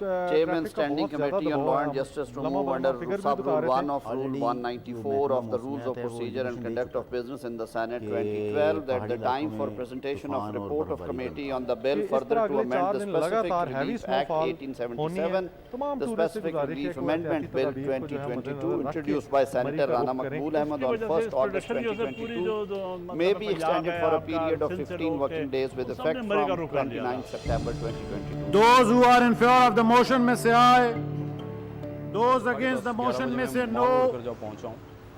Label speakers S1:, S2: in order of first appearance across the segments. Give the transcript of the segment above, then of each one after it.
S1: Chairman Standing Committee on Law and Justice to move under Sub-Rule 1 of Rule 194 of the Rules of Procedure and Conduct of Business in the Senate 2012 that the time for presentation of report of committee on the bill further to amend the Specific Relief Act 1877, the Specific Relief Amendment Bill 2022 introduced by Senator Rana Maqbool Ahmed on 1st August 2022 may be extended for a period of 15 working days with effect from 29 September 2022.
S2: Those who are in favor of the motion may say aye. Those against the motion may say no.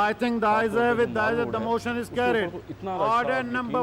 S2: I think the ayes have it, the motion is carried. Order number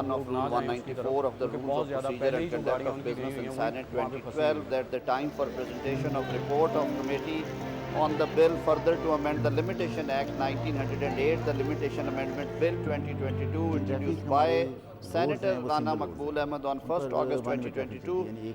S1: 1 of Rule 194 of the Rules of Procedure and Conduct of Business in Senate 2012 that the time for presentation of report of committee on the bill further to amend the Limitation Act 1908, the Limitation Amendment Bill 2022 introduced by Senator Rana Maqbool Ahmed on 1st August 2022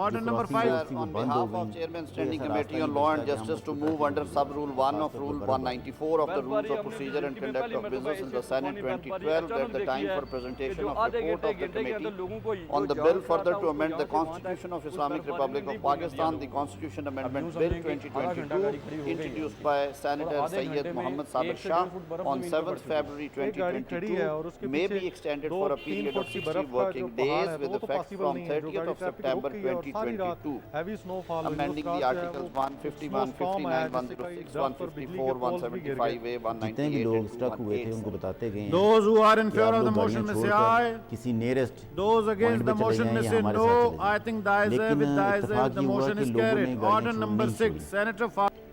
S2: Order number 5.
S1: On behalf of Chairman Standing Committee on Law and Justice to move under Sub-Rule 1 of Rule 194 of the Rules of Procedure and Conduct of Business in the Senate 2012 that the time for presentation of report of the committee on the bill further to amend the Constitution of Islamic Republic of Pakistan, the Constitution Amendment Bill 2022 introduced by Senator Syed Muhammad Sabir Shah on 7th February 2022 may be extended for a period of 60 working days with effect from 30th of September 2022, amending the articles 151, 59, 106, 154, 175A, 198 and 218.
S2: Those who are in favor of the motion may say aye. Those against the motion may say no. I think the ayes have it, the ayes have it, the motion is carried. Order number 6, Senator Farooq.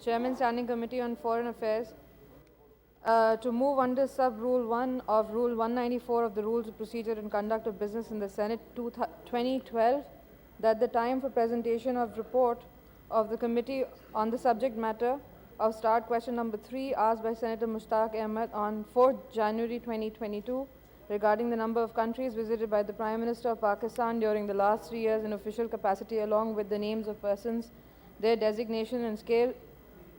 S3: Chairman Standing Committee on Foreign Affairs to move under Sub-Rule 1 of Rule 194 of the Rules of Procedure and Conduct of Business in the Senate 2012 that the time for presentation of report of the committee on the subject matter of start question number 3 asked by Senator Mushtaq Ahmed on 4th January 2022 regarding the number of countries visited by the Prime Minister of Pakistan during the last 3 years in official capacity along with the names of persons, their designation and scale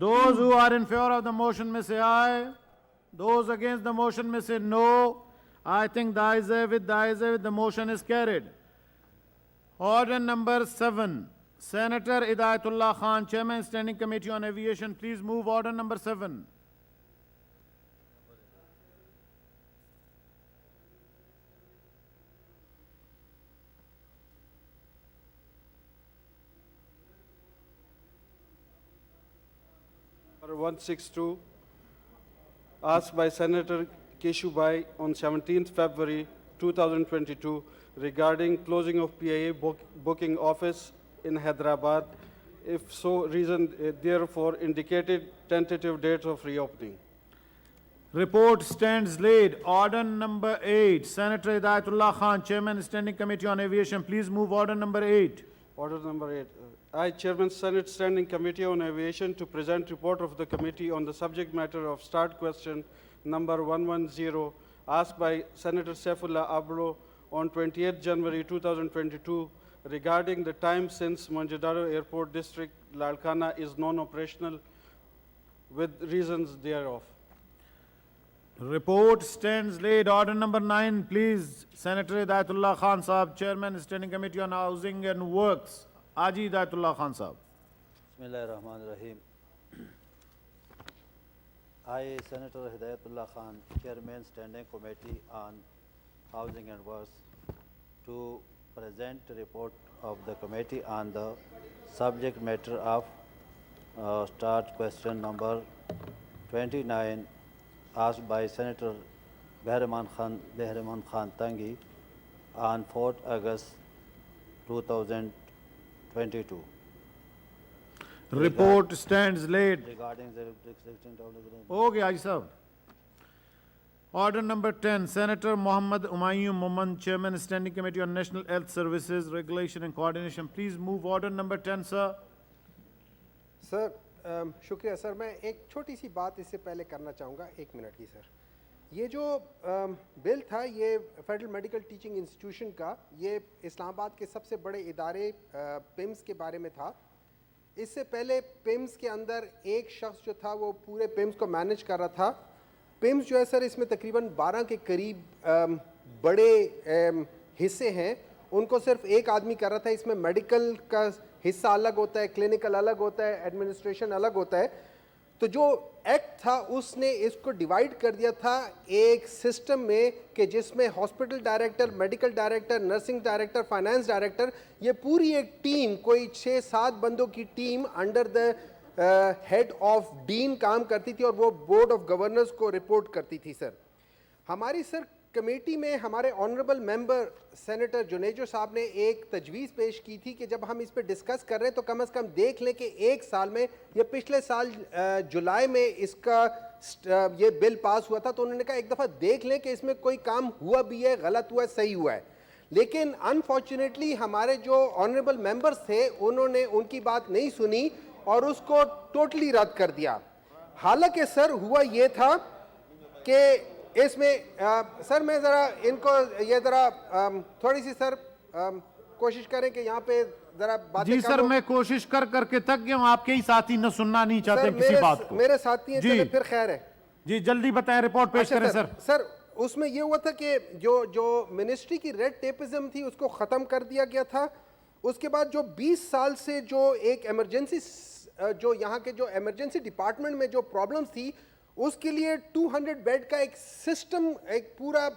S2: Those who are in favor of the motion may say aye. Those against the motion may say no. I think the ayes have it, the ayes have it, the motion is carried. Order number 7, Senator Hidayatullah Khan, Chairman Standing Committee on Aviation, please move order number 7.
S4: Order 162, asked by Senator Keshubai on 17th February 2022 regarding closing of PIA booking office in Hyderabad, if so reasoned, therefore indicated tentative dates of reopening.
S2: Report stands laid. Order number 8, Senator Hidayatullah Khan, Chairman Standing Committee on Aviation, please move order number 8.
S4: Order number 8. I, Chairman Senate Standing Committee on Aviation, to present report of the committee on the subject matter of start question number 110, asked by Senator Saifullah Ablo on 28th January 2022 regarding the time since Mohenjo-daro Airport District, Lalkana is non-operational with reasons thereof.
S2: Report stands laid. Order number 9, please. Senator Hidayatullah Khan Sahab, Chairman Standing Committee on Housing and Works. Aji Hidayatullah Khan Sahab.
S5: Bismillahirrahmanirrahim. I, Senator Hidayatullah Khan, Chairman Standing Committee on Housing and Works, to present a report of the committee on the subject matter of start question number 29 asked by Senator Behraman Khan Tangi on 4th August 2022
S2: Report stands laid.
S5: regarding the restriction of the
S2: ہو گیا جی صاحب. Order number 10, Senator Mohammad Umayyu Moman, Chairman, Standing Committee on National Health Services, Regulation and Coordination. Please move order number 10, sir.
S6: سر شکریہ سر. میں ایک چھوٹی سی بات اس سے پہلے کرنا چاہوں گا, 1 منٹ کی سر. یہ جو بل تھا یہ فیڈرل میڈیکل ٹیچنگ انسٹیٹیوشن کا, یہ اسلام آباد کے سب سے بڑے ادارے پیمز کے بارے میں تھا. اس سے پہلے پیمز کے اندر ایک شخص جو تھا وہ پورے پیمز کو مینیج کر رہا تھا. پیمز جو ہے سر اس میں تقریباً 12 کے قریب بڑے حصے ہیں, ان کو صرف ایک آدمی کر رہا تھا. اس میں میڈیکل کا حصہ الگ ہوتا ہے, کلینکل الگ ہوتا ہے, ایڈمنسٹریشن الگ ہوتا ہے. تو جو ایکٹ تھا اس نے اس کو ڈیوائیڈ کر دیا تھا ایک سسٹم میں کہ جس میں hospital director, medical director, nursing director, finance director, یہ پوری ایک ٹیم, کوئی 6-7 بندوں کی team under the head of dean کام کرتی تھی اور وہ بورڈ آف گورنرز کو رپورٹ کرتی تھی. سر ہماری سر کمیٹی میں ہمارے آنریبل ممبر سینیٹر جنیجو صاحب نے ایک تجویز پیش کی تھی کہ جب ہم اس پہ ڈسکس کر رہے ہیں تو کم از کم دیکھ لیں کہ 1 سال میں یا پچھلے سال جولائی میں اس کا یہ بل پاس ہوا تھا, تو انہوں نے کہا ایک دفعہ دیکھ لیں کہ اس میں کوئی کام ہوا بھی ہے, غلط ہوا ہے, صحیح ہوا ہے. لیکن انفارچونیٹلی ہمارے جو آنریبل ممبرس تھے انہوں نے ان کی بات نہیں سنی اور اس کو ٹوٹلی رد کر دیا. حالانکہ سر ہوا یہ تھا کہ اس میں سر میں ذرا ان کو یہ ذرا تھوڑی سی سر کوشش کریں کہ یہاں پہ ذرا باتیں.
S2: جی سر میں کوشش کر کے تک گیا ہوں, آپ کے ہی ساتھی نہ سننا نہیں چاہتے کسی بات کو.
S6: میرے ساتھی ہیں, چلے پھر خیر ہے.
S2: جی جلدی بتائیں, رپورٹ پیش کریں سر.
S6: سر اس میں یہ ہوا تھا کہ جو منسٹری کی ریڈ ٹیپزم تھی اس کو ختم کر دیا گیا تھا. اس کے بعد جو 20 سال سے جو ایک ایمرجنسی, جو یہاں کے جو ایمرجنسی ڈپارٹمنٹ میں جو پرابلمس تھی اس کے لیے 200 بیڈ کا ایک سسٹم, ایک پورا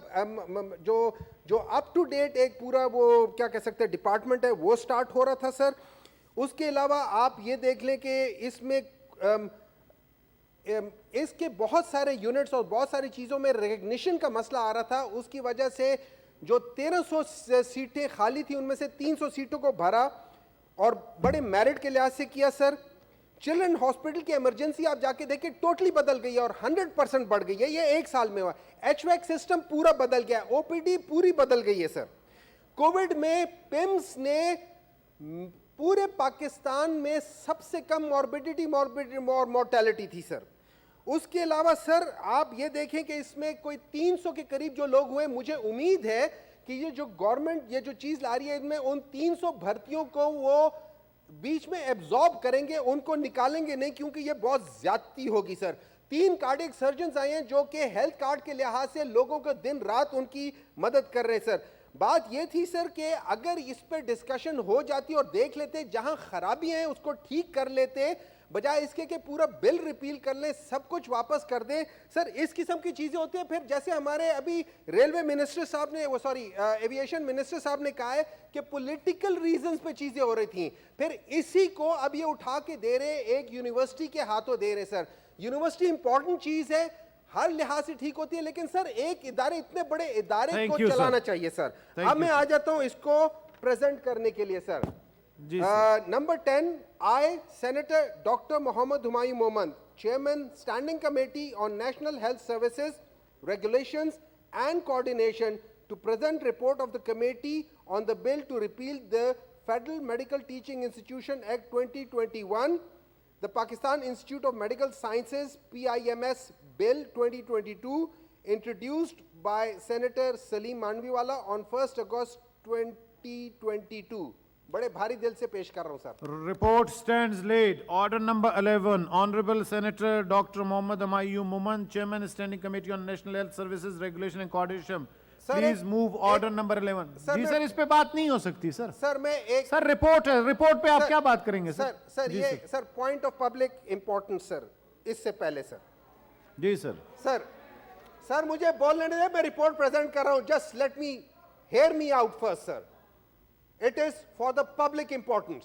S6: جو اپ ٹو ڈیٹ ایک پورا وہ کیا کہہ سکتے ہیں ڈپارٹمنٹ ہے, وہ سٹارٹ ہو رہا تھا. سر اس کے علاوہ آپ یہ دیکھ لیں کہ اس میں اس کے بہت سارے یونٹس اور بہت ساری چیزوں میں ریکگنیشن کا مسئلہ آ رہا تھا. اس کی وجہ سے جو 1300 سیٹیں خالی تھیں ان میں سے 300 سیٹوں کو بھرا اور بڑے میرٹ کے لحاظ سے کیا. سر چلڈرن ہاسپٹل کی ایمرجنسی آپ جا کے دیکھیں ٹوٹلی بدل گئی ہے اور 100% بڑھ گئی ہے. یہ 1 سال میں ہوا. ایچ ویک سسٹم پورا بدل گیا, او پی ڈی پوری بدل گئی ہے. سر کووڈ میں پیمز نے پورے پاکستان میں سب سے کم موربیڈیٹی اور مورٹیلٹی تھی. سر اس کے علاوہ سر آپ یہ دیکھیں کہ اس میں کوئی 300 کے قریب جو لوگ ہوئے. مجھے امید ہے کہ یہ جو گورنمنٹ یہ جو چیز لا رہی ہے ان میں ان 300 بھرتیوں کو وہ بیچ میں ایبزارب کریں گے, ان کو نکالیں گے نہیں, کیونکہ یہ بہت زیادتی ہوگی. سر 3 کارڈیک سرجنز آئے ہیں جو کہ ہیلتھ کارڈ کے لحاظ سے لوگوں کو دن رات ان کی مدد کر رہے ہیں. سر بات یہ تھی سر کہ اگر اس پہ ڈسکشن ہو جاتی اور دیکھ لیتے جہاں خرابی ہیں اس کو ٹھیک کر لیتے, بجائے اس کے کہ پورا بل ریپیل کر لیں, سب کچھ واپس کر دیں. سر اس قسم کی چیزیں ہوتی ہیں. پھر جیسے ہمارے ابھی ریلوے منسٹر صاحب نے ایویشن منسٹر صاحب نے کہا ہے کہ پولیٹیکل ریزنز پہ چیزیں ہو رہی تھیں, پھر اسی کو اب یہ اٹھا کے دے رہے ایک یونیورسٹی کے ہاتھوں دے رہے. سر یونیورسٹی امپورٹنٹ چیز ہے, ہر لحاظ سے ٹھیک ہوتی ہے, لیکن سر ایک ادارے, اتنے بڑے ادارے کو چلانا چاہیے. سر اب میں آ جاتا ہوں اس کو پریزنٹ کرنے کے لیے. سر number 10 I, Senator Dr. Mohammad Humayun Moman, Chairman, Standing Committee on National Health Services, Regulations and Coordination, to present report of the committee on the bill to repeal the Federal Medical Teaching Institution Act 2021, the Pakistan Institute of Medical Sciences PIMS Bill 2022, introduced by Senator Salim Manviwala on 1st August 2022. بڑے بھاری دل سے پیش کر رہا ہوں. Sir
S2: report stands laid. Order number 11, honourable senator doctor Muhammad Humayun Momin, chairman standing committee on national health services, regulation and coordination. Please move order number 11. جی sir اس پہ بات نہیں ہو سکتی. سر
S6: میں ایک
S2: سر رپورٹ ہے, رپورٹ پہ آپ کیا بات کریں گے.
S6: سر یہ سر پوائنٹ آف پبلک امپورٹنس. سر اس سے پہلے سر
S2: جی
S6: سر مجھے بولنے دیں, میں رپورٹ پریزنٹ کر رہا ہوں. Just let me hear me out first. Sir It is for the public importance.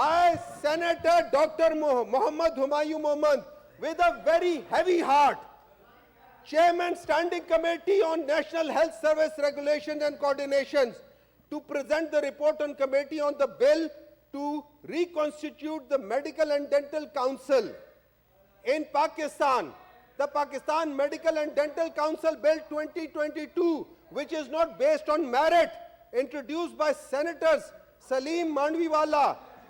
S6: I, Senator Dr. Muhammad Humayun Mohammad, with a very heavy heart, Chairman Standing Committee on National Health Service Regulations and Coordinations, to present the report on committee on the bill to reconstitute the Medical and Dental Council in Pakistan. The Pakistan Medical and Dental Council Bill 2022, which is not based on merit, introduced by Senators Salim Mandviwala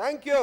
S6: Thank you.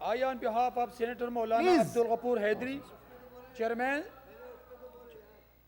S7: I, on behalf of Senator Maulana
S2: Please.
S7: Abdul Ghafoor Haidri,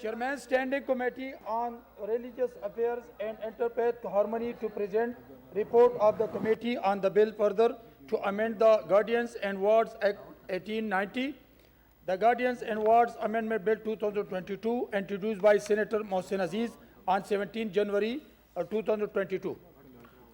S7: Chairman Standing Committee on Religious Affairs and Interfaith Harmony, to present report of the committee on the bill further to amend the Guardians and Wards Act 1890, the Guardians and Wards Amendment Bill 2022, introduced by Senator Mohsin Aziz on 17 January 2022.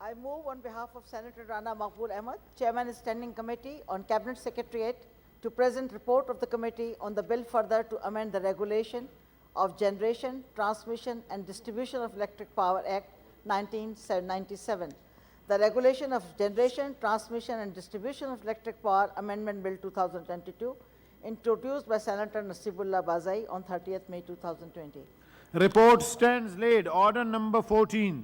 S8: I move on behalf of Senator Rana Maqbool Ahmed, Chairman Standing Committee on Cabinet Secretariat, to present report of the committee on the bill further to amend the regulation of Generation, Transmission and Distribution of Electric Power Act 1997. The regulation of Generation, Transmission and Distribution of Electric Power Amendment Bill 2022, introduced by Senator Nasibullah Bazai on 30th May 2020.
S2: Report stands laid. Order number 14.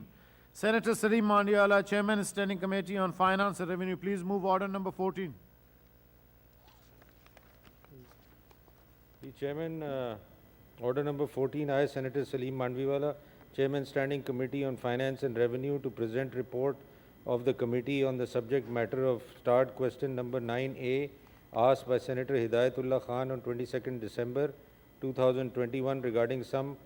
S2: Senator Salim Mandiala, Chairman Standing Committee on Finance and Revenue. Please move order number 14.
S9: The Chairman, order number 14, I, Senator Salim Mandviwala, Chairman Standing Committee on Finance and Revenue, to present report of the committee on the subject matter of start question number 9A, asked by Senator Hidayatullah Khan on 22nd December 2021 regarding some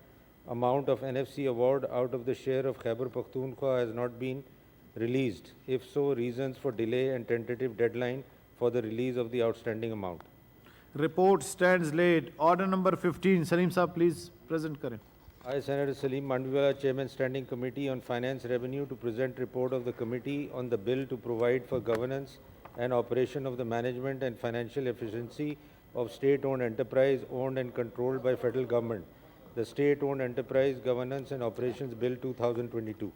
S9: amount of NFC award out of the share of Khyber Pakhtunkhwa has not been released. If so, reasons for delay and tentative deadline for the release of the outstanding amount.
S2: Report stands laid. Order number 15. Salim Saab, please present karen.
S9: I, Senator Salim Mandviwala, Chairman Standing Committee on Finance Revenue, to present report of the committee on the bill to provide for governance and operation of the management and financial efficiency of state-owned enterprise owned and controlled by federal government, the State-Owned Enterprise Governance and Operations Bill 2022.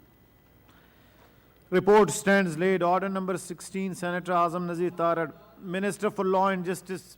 S2: Report stands laid. Order number 16. Senator Azam Nazir Tarad, Minister for Law and Justice.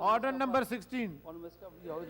S2: Order number 16.
S10: On Minister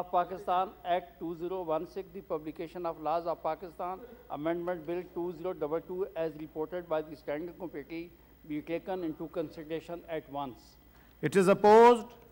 S10: of Pakistan Act 2016, the publication of laws of Pakistan Amendment Bill 2022 as reported by the Standing Committee be taken into consideration at once.
S2: It is opposed?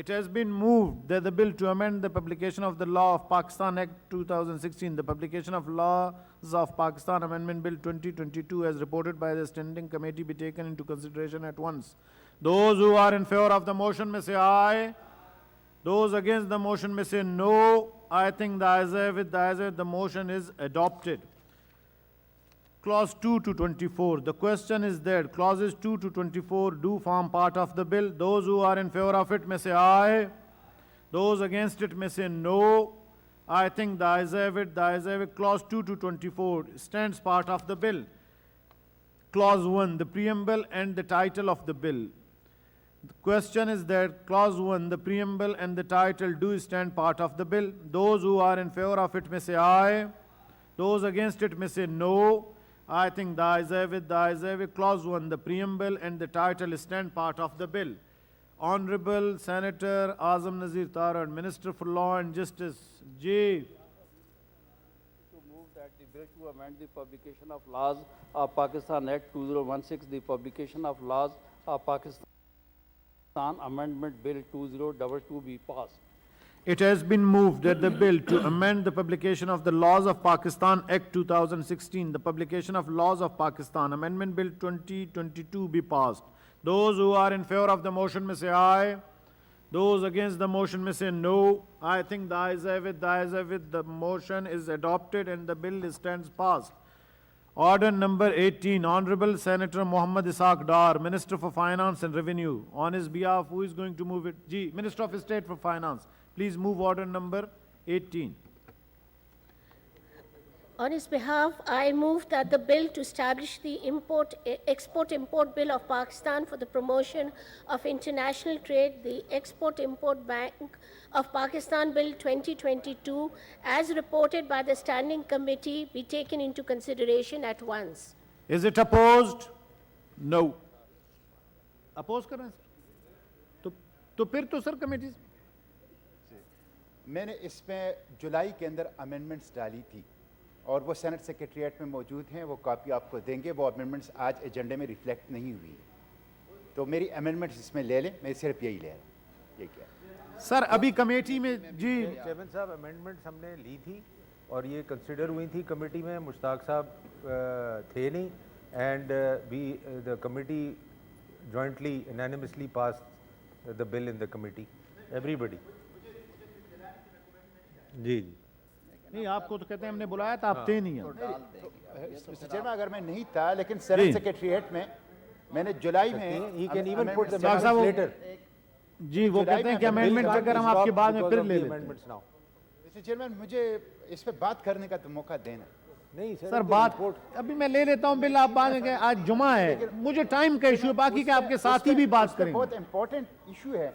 S2: It has been moved that the bill to amend the publication of the law of Pakistan Act 2016, the publication of laws of Pakistan Amendment Bill 2022 as reported by the Standing Committee be taken into consideration at once. Those who are in favor of the motion may say aye. Those against the motion may say no. I think the ayes have it, the ayes have it, the motion is adopted. Clause 2 to 24. The question is that clauses 2 to 24 do form part of the bill. Those who are in favor of it may say aye. Those against it may say no. I think the ayes have it, the ayes have it. Clause 2 to 24 stands part of the bill. Clause 1, the preamble and the title of the bill. The question is that clause 1, the preamble and the title do stand part of the bill. Those who are in favor of it may say aye. Those against it may say no. I think the ayes have it, the ayes have it. Clause 1, the preamble and the title stand part of the bill. Honorable Senator Azam Nazir Taran, Minister for Law and Justice, J.
S10: To move that the bill to amend the publication of laws of Pakistan Act 2016, the publication of laws of Pakistan Amendment Bill 2022 be passed.
S2: It has been moved that the bill to amend the publication of the laws of Pakistan Act 2016, the publication of laws of Pakistan, Amendment Bill 2022 be passed. Those who are in favor of the motion may say aye. Those against the motion may say no. I think the ayes have it, the ayes have it. The motion is adopted and the bill stands passed. Order number 18, Honorable Senator Muhammad Ishaq Dar, Minister for Finance and Revenue. On his behalf, who is going to move it? Ji, Minister of State for Finance. Please move order number 18.
S11: On his behalf, I move that the bill to establish the Export-Import Bill of Pakistan for the promotion of international trade, the Export-Import Bank of Pakistan Bill 2022, as reported by the Standing Committee, be taken into consideration at once.
S2: Is it opposed? No. Oppose kar rahe hain? To phir to sir committees.
S12: میں نے اس میں جولائی کے اندر amendments ڈالی تھی اور وہ Saint secretariat میں موجود ہیں, وہ کاپی آپ کو دیں گے. وہ امینڈمنٹس آج ایجنڈے میں ریفلیکٹ نہیں ہوئی, تو میری امینڈمنٹس اس میں لے لیں. میں صرف یہی لے رہا ہوں. یہ کیا
S2: سر ابھی کمیٹی میں جی
S9: چیئرمین صاحب امینڈمنٹس ہم نے لی تھی اور یہ کنسیڈر ہوئی تھی کمیٹی میں. مشتاق صاحب تھے نہیں, and we the committee jointly unanimously pass the bill in the committee, everybody. جی جی
S2: نہیں, آپ کو تو کہتے ہیں ہم نے بلایا تھا, آپ تھے نہیں.
S12: مسٹر چیئرمین اگر میں نہیں تھا, لیکن سینٹ سیکریٹریٹ میں نے جولائی میں
S9: ہی can even put the amendments later.
S2: جی وہ کہتے ہیں کہ امینڈمنٹ اگر ہم آپ کے بعد میں پھر لے لیتے ہیں.
S12: مسٹر چیئرمین مجھے اس پہ بات کرنے کا تو موقع دینا.
S9: نہیں
S2: سر بات ابھی میں لے لیتا ہوں بل. آپ بعد میں آج جمعہ ہے, مجھے ٹائم کا ایشو ہے, باقی کہ آپ کے ساتھی بھی بات کریں.
S12: بہت امپورٹنٹ ایشو ہے.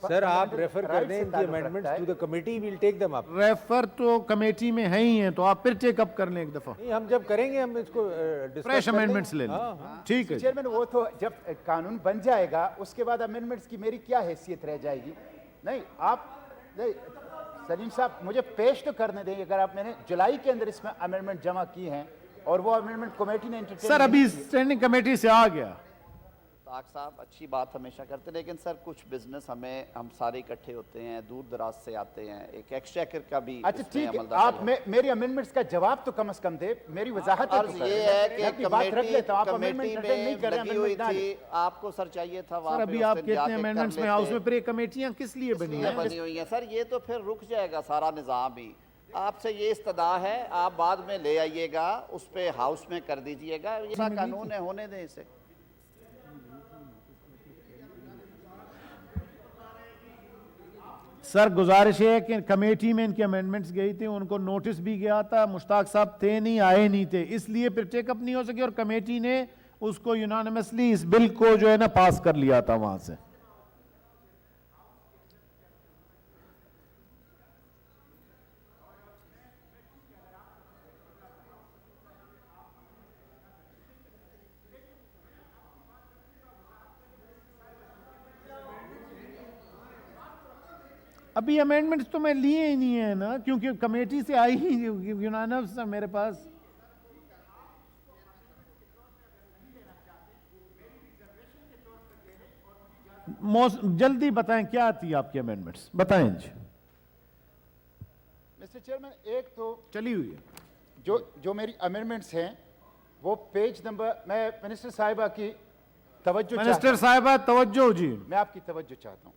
S9: سر آپ ریفر کر دیں ان کی amendments to the committee, we will take them up.
S2: Refer تو کمیٹی میں ہے ہی ہیں, تو آپ پھر ٹیک اپ کر لیں ایک دفعہ.
S9: نہیں, ہم جب کریں گے ہم اس کو
S2: فریش امینڈمنٹس لے لیں. ٹھیک ہے
S12: چیئرمین, وہ تو جب قانون بن جائے گا اس کے بعد امینڈمنٹس کی میری کیا حیثیت رہ جائے گی. نہیں آپ سلیم صاحب مجھے پیش تو کرنے دیں. اگر آپ, میں نے جولائی کے اندر اس میں امینڈمنٹ جمع کی ہیں اور وہ امینڈمنٹ کمیٹی نے
S2: سر ابھی اسٹینڈنگ کمیٹی سے آ گیا.
S1: طاق صاحب اچھی بات ہمیشہ کرتے, لیکن سر کچھ بزنس ہم سارے اکٹھے ہوتے ہیں, دور دراز سے آتے ہیں, ایک ایکسچیکر کا بھی.
S12: اچھا ٹھیک ہے, آپ میری امینڈمنٹس کا جواب تو کم از کم دے, میری وضاحت
S1: عرض یہ ہے کہ کمیٹی میں لگی ہوئی تھی, آپ کو سر چاہیے تھا
S2: سر ابھی آپ کہتے ہیں امینڈمنٹس میں ہاؤس میں, پھر یہ کمیٹیاں کس لیے بنی
S1: ہوئی ہیں سر؟ یہ تو پھر رک جائے گا سارا نظام ہی. آپ سے یہ استدعا ہے, آپ بعد میں لے آئیے گا, اس پہ ہاؤس میں کر دیجئے گا. یہ قانون ہے, ہونے دیں اسے.
S2: سر گزارش ہے کہ کمیٹی میں ان کی امینڈمنٹس گئی تھی, ان کو نوٹس بھی گیا تھا, مشتاق صاحب تھے نہیں, آئے نہیں تھے, اس لیے پھر ٹیک اپ نہیں ہو سکی اور کمیٹی نے اس کو یونانیمسلی اس بل کو جو ہے نا پاس کر لیا تھا وہاں سے. ابھی امینڈمنٹس تو میں لیے ہی نہیں ہیں نا, کیونکہ کمیٹی سے آئی ہی یونانیمس میرے پاس. جلدی بتائیں کیا تھی آپ کی امینڈمنٹس, بتائیں جی.
S12: مسٹر چیئرمین, ایک تو
S2: چلی ہوئی ہے
S12: جو میری امینڈمنٹس ہیں وہ پیج نمبر, میں منسٹر صاحبہ کی توجہ,
S2: منسٹر صاحبہ توجہ. جی
S12: میں آپ کی توجہ چاہتا ہوں.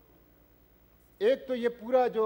S12: ایک تو یہ پورا جو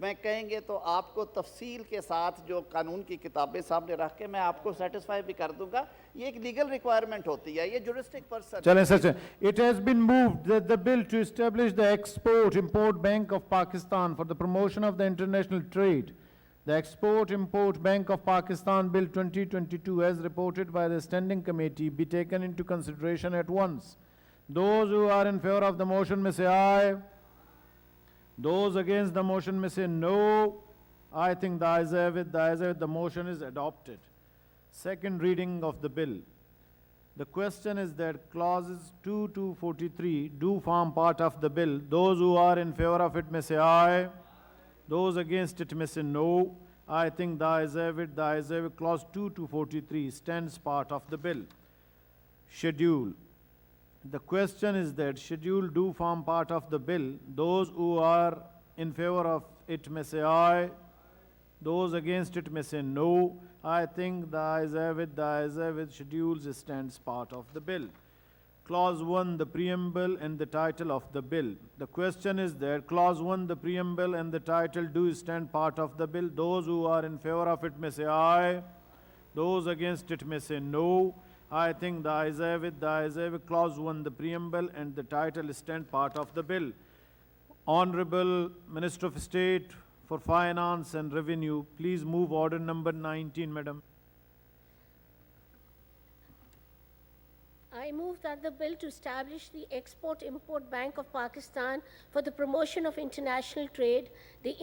S1: میں کہیں گے تو آپ کو تفصیل کے ساتھ جو قانون کی کتابیں سامنے رکھ کے میں آپ کو سیٹسفائی بھی کر دوں گا. یہ ایک لیگل ریکوائرمنٹ ہوتی ہے, یہ جورسٹک پرسن.
S2: چلیں سچ, it has been moved that the bill to establish the Export-Import Bank of Pakistan for the promotion of the international trade, the Export-Import Bank of Pakistan Bill 2022 as reported by the Standing Committee be taken into consideration at once. Those who are in favor of the motion may say aye. Those against the motion may say no. I think the ayes have it, the motion is adopted. Second reading of the bill. The question is that clauses 2 to 43 do form part of the bill. Those who are in favor of it may say aye. Those against it may say no. I think the ayes have it, clause 2 to 43 stands part of the bill. Schedule. The question is that schedule do form part of the bill. Those who are in favor of it may say aye. Those against it may say no. I think the ayes have it, schedules stands part of the bill. Clause 1, the preamble and the title of the bill. The question is that clause 1, the preamble and the title do stand part of the bill. Those who are in favor of it may say aye. Those against it may say no. I think the ayes have it, clause 1, the preamble and the title stand part of the bill. Honorable Minister of State for Finance and Revenue, please move order number 19, madam.
S11: I move that the bill to establish the Export-Import Bank of Pakistan for the promotion of international trade, the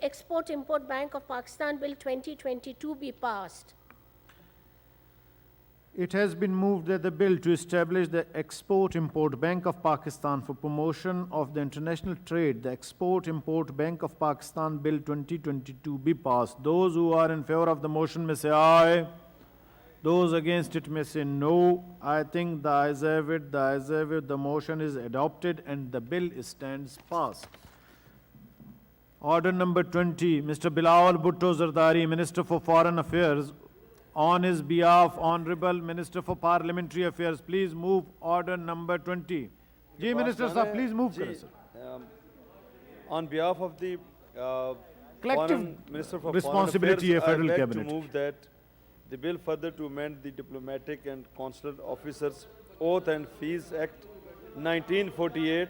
S11: Export-Import Bank of Pakistan Bill 2022 be passed.
S2: It has been moved that the bill to establish the Export-Import Bank of Pakistan for promotion of the international trade, the Export-Import Bank of Pakistan Bill 2022 be passed. Those who are in favor of the motion may say aye. Those against it may say no. I think the ayes have it, the motion is adopted and the bill stands passed. Order number 20, Mr. Bilawal Bhutto Zardari, Minister for Foreign Affairs. On his behalf, Honorable Minister for Parliamentary Affairs, please move order number 20. Ji Minister Sahab, please move.
S13: On behalf of the
S2: Collective
S13: Minister for
S2: responsibility of
S13: Foreign
S2: Federal
S13: Affairs, I would like
S2: Cabinet.
S13: to move that the bill further to amend the Diplomatic and Consular Officers Oath and Fees Act 1948,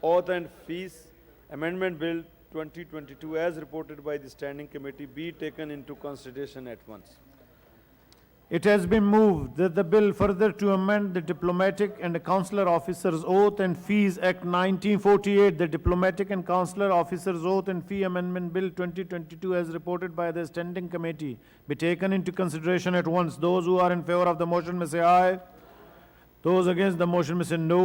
S13: Oath and Fees Amendment Bill 2022 as reported by the Standing Committee be taken into consideration at once.
S2: It has been moved that the bill further to amend the Diplomatic and Consular Officers Oath and Fees Act 1948, the Diplomatic and Consular Officers Oath and Fee Amendment Bill 2022 as reported by the Standing Committee be taken into consideration at once. Those who are in favor of the motion may say aye. Those against the motion may say no.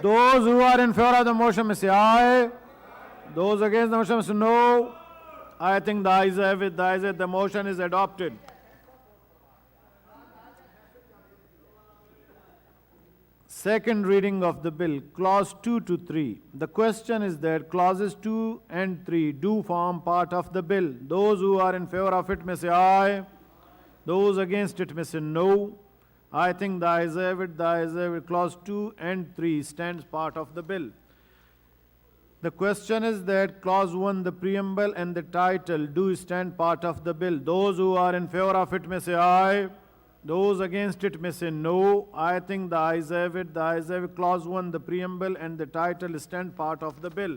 S2: Those who are in favor of the motion may say aye. Those against the motion may say no. I think the ayes have it, the motion is adopted. Second reading of the bill, clause 2 to 3. The question is that clauses 2 and 3 do form part of the bill. Those who are in favor of it may say aye. Those against it may say no. I think the ayes have it, clause 2 and 3 stands part of the bill. The question is that clause 1, the preamble and the title do stand part of the bill. Those who are in favor of it may say aye. Those against it may say no. I think the ayes have it, clause 1, the preamble and the title stand part of the bill.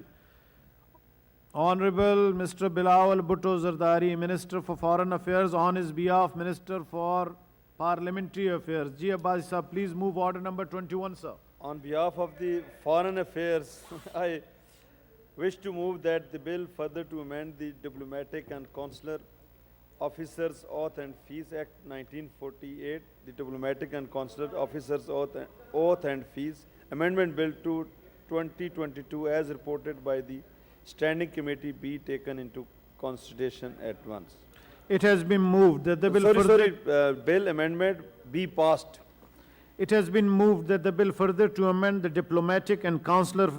S2: Honorable Mr. Bilawal Bhutto Zardari, Minister for Foreign Affairs, on his behalf, Minister for Parliamentary Affairs. Ji Abbasi Sahab, please move order number 21, sir.
S13: On behalf of the Foreign Affairs, I wish to move that the bill further to amend the Diplomatic and Consular Officers Oath and Fees Act 1948, the Diplomatic and Consular Officers Oath and Fees Amendment Bill 2022 as reported by the Standing Committee be taken into consideration at once.
S2: It has been moved that the bill
S13: bill amendment be passed.
S2: It has been moved that the bill further to amend the Diplomatic and Consular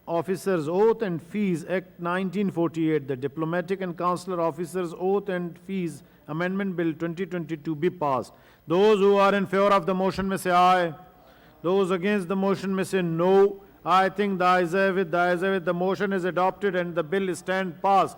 S2: Officers Oath and Fees Act 1948, the Diplomatic and Consular Officers Oath and Fees Amendment Bill 2022 be passed. Those who are in favor of the motion may say aye. Those against the motion may say no. I think the ayes have it, the ayes have it. The motion is adopted and the bill stands passed.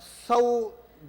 S12: 100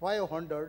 S12: 500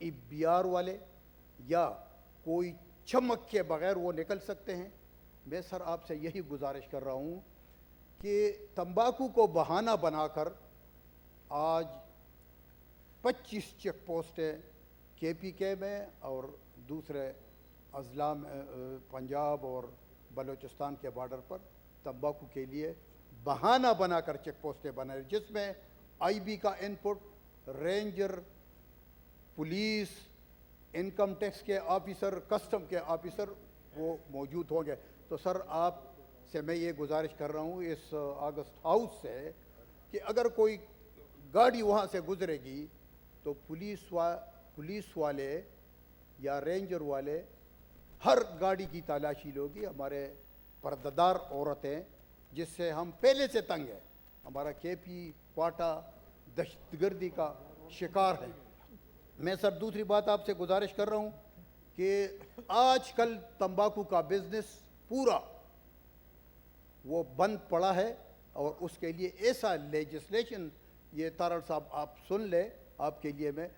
S14: EBR والے یا کوئی چمک کے بغیر وہ نکل سکتے ہیں. میں سر آپ سے یہی گزارش کر رہا ہوں کہ تمباکو کو بہانہ بنا کر آج 25 چیک پوسٹیں KPK میں اور دوسرے اضلاع میں پنجاب اور بلوچستان کے بارڈر پر تمباکو کے لیے بہانہ بنا کر چیک پوسٹیں بنائیں, جس میں IB کا input, ranger, police, income tax کے آفیسر, کسٹم کے آفیسر وہ موجود ہوں گے. تو سر آپ سے میں یہ گزارش کر رہا ہوں اس آگسٹ ہاؤس سے کہ اگر کوئی گاڑی وہاں سے گزرے گی تو پولیس والے یا رینجر والے ہر گاڑی کی تلاشی لوگی. ہمارے پردہ دار عورتیں جس سے ہم پہلے سے تنگ ہیں, ہمارا KP کوٹا دہشت گردی کا شکار ہے. میں سر دوسری بات آپ سے گزارش کر رہا ہوں کہ آج کل تمباکو کا بزنس پورا وہ بند پڑا ہے, اور اس کے لیے ایسا لیجسلیشن, یہ تارڑ صاحب آپ سن لیں آپ کے لیے میں,